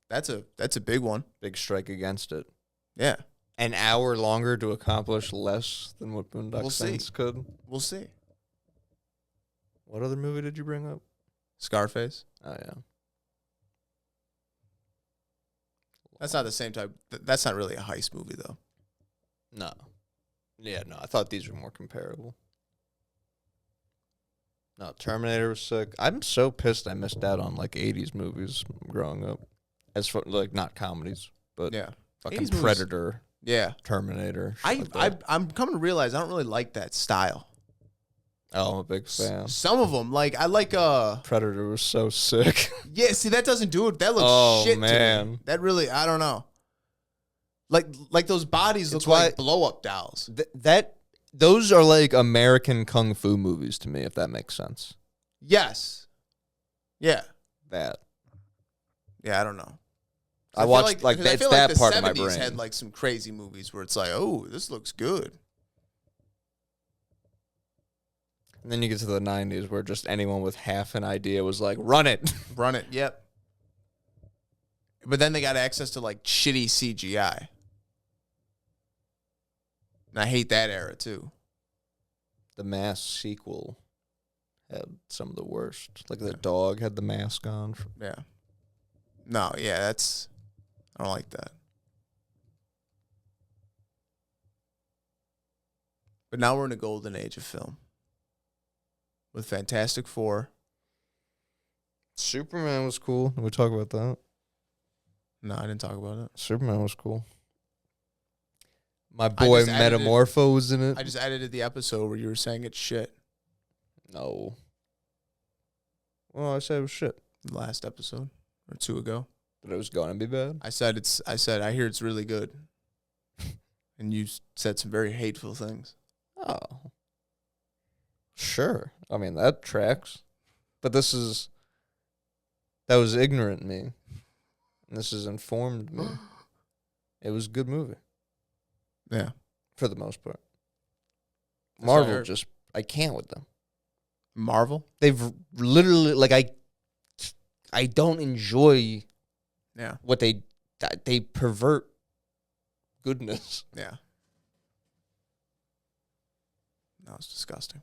Speaker 1: That's a big one.
Speaker 2: Big strike against it.
Speaker 1: Yeah,
Speaker 2: An hour longer to accomplish less than what Boondock
Speaker 1: We'll see.
Speaker 2: Saints could.
Speaker 1: we'll see.
Speaker 2: What other movie did you bring up?
Speaker 1: Scarface.
Speaker 2: Oh, yeah.
Speaker 1: That's not the same type. That's not really a heist movie though.
Speaker 2: No. Yeah, no, I thought these were more comparable. No, Terminator was sick. I'm so pissed I missed out on like 80s movies growing up. As for like not comedies, but
Speaker 1: Yeah,
Speaker 2: fucking
Speaker 1: 80s movies-
Speaker 2: Predator,
Speaker 1: Yeah,
Speaker 2: Terminator. shit like that.
Speaker 1: I'm coming to realize I don't really like that style.
Speaker 2: Oh, I'm a big fan.
Speaker 1: Some of them, like I like
Speaker 2: Predator was so sick.
Speaker 1: yeah. See, that doesn't do it. That looks
Speaker 2: Oh,
Speaker 1: shit to
Speaker 2: man.
Speaker 1: me. That really, I don't know. Like those bodies look
Speaker 2: It's why-
Speaker 1: like blow up dolls.
Speaker 2: Those are like American kung fu movies to me, if that makes sense.
Speaker 1: Yes. Yeah.
Speaker 2: That
Speaker 1: Yeah. I don't know.
Speaker 2: I
Speaker 1: feel
Speaker 2: watched like
Speaker 1: 'cause I
Speaker 2: that's
Speaker 1: feel
Speaker 2: that
Speaker 1: the
Speaker 2: part of my
Speaker 1: 70s
Speaker 2: brain.
Speaker 1: had like some crazy movies where it's like, oh, this looks good.
Speaker 2: And then you get to the 90s where just anyone with half an idea was like, run it.
Speaker 1: Run it. Yep. But then they got access to like shitty CGI. And I hate that era too.
Speaker 2: The Mask sequel had some of the worst. Like the dog had the mask on.
Speaker 1: Yeah. No, yeah, I don't like that. But now we're in a golden age of film. With Fantastic Four.
Speaker 2: Superman was cool. Did we talk about that?
Speaker 1: No, I didn't talk about it.
Speaker 2: Superman was cool. My boy
Speaker 1: just edited-
Speaker 2: Metamorpho was in it.
Speaker 1: I just edited the episode where you were saying it's shit.
Speaker 2: No. Well, I said it was shit.
Speaker 1: The last episode or two ago.
Speaker 2: But it was going to be bad.
Speaker 1: I said I hear it's really good. And you said some very hateful things.
Speaker 2: Oh. Sure. I mean, that tracks. But that was ignorant me. And this has informed me. It was a good movie.
Speaker 1: Yeah.
Speaker 2: For the most part.
Speaker 1: That's what I
Speaker 2: Marvel
Speaker 1: heard.
Speaker 2: I can't with them.
Speaker 1: Marvel?
Speaker 2: They've literally, like, I don't enjoy
Speaker 1: Yeah.
Speaker 2: what they pervert goodness.
Speaker 1: Yeah. That was disgusting.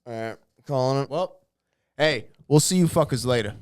Speaker 2: All right. Calling it.
Speaker 1: Well, hey, we'll see you fuckers later.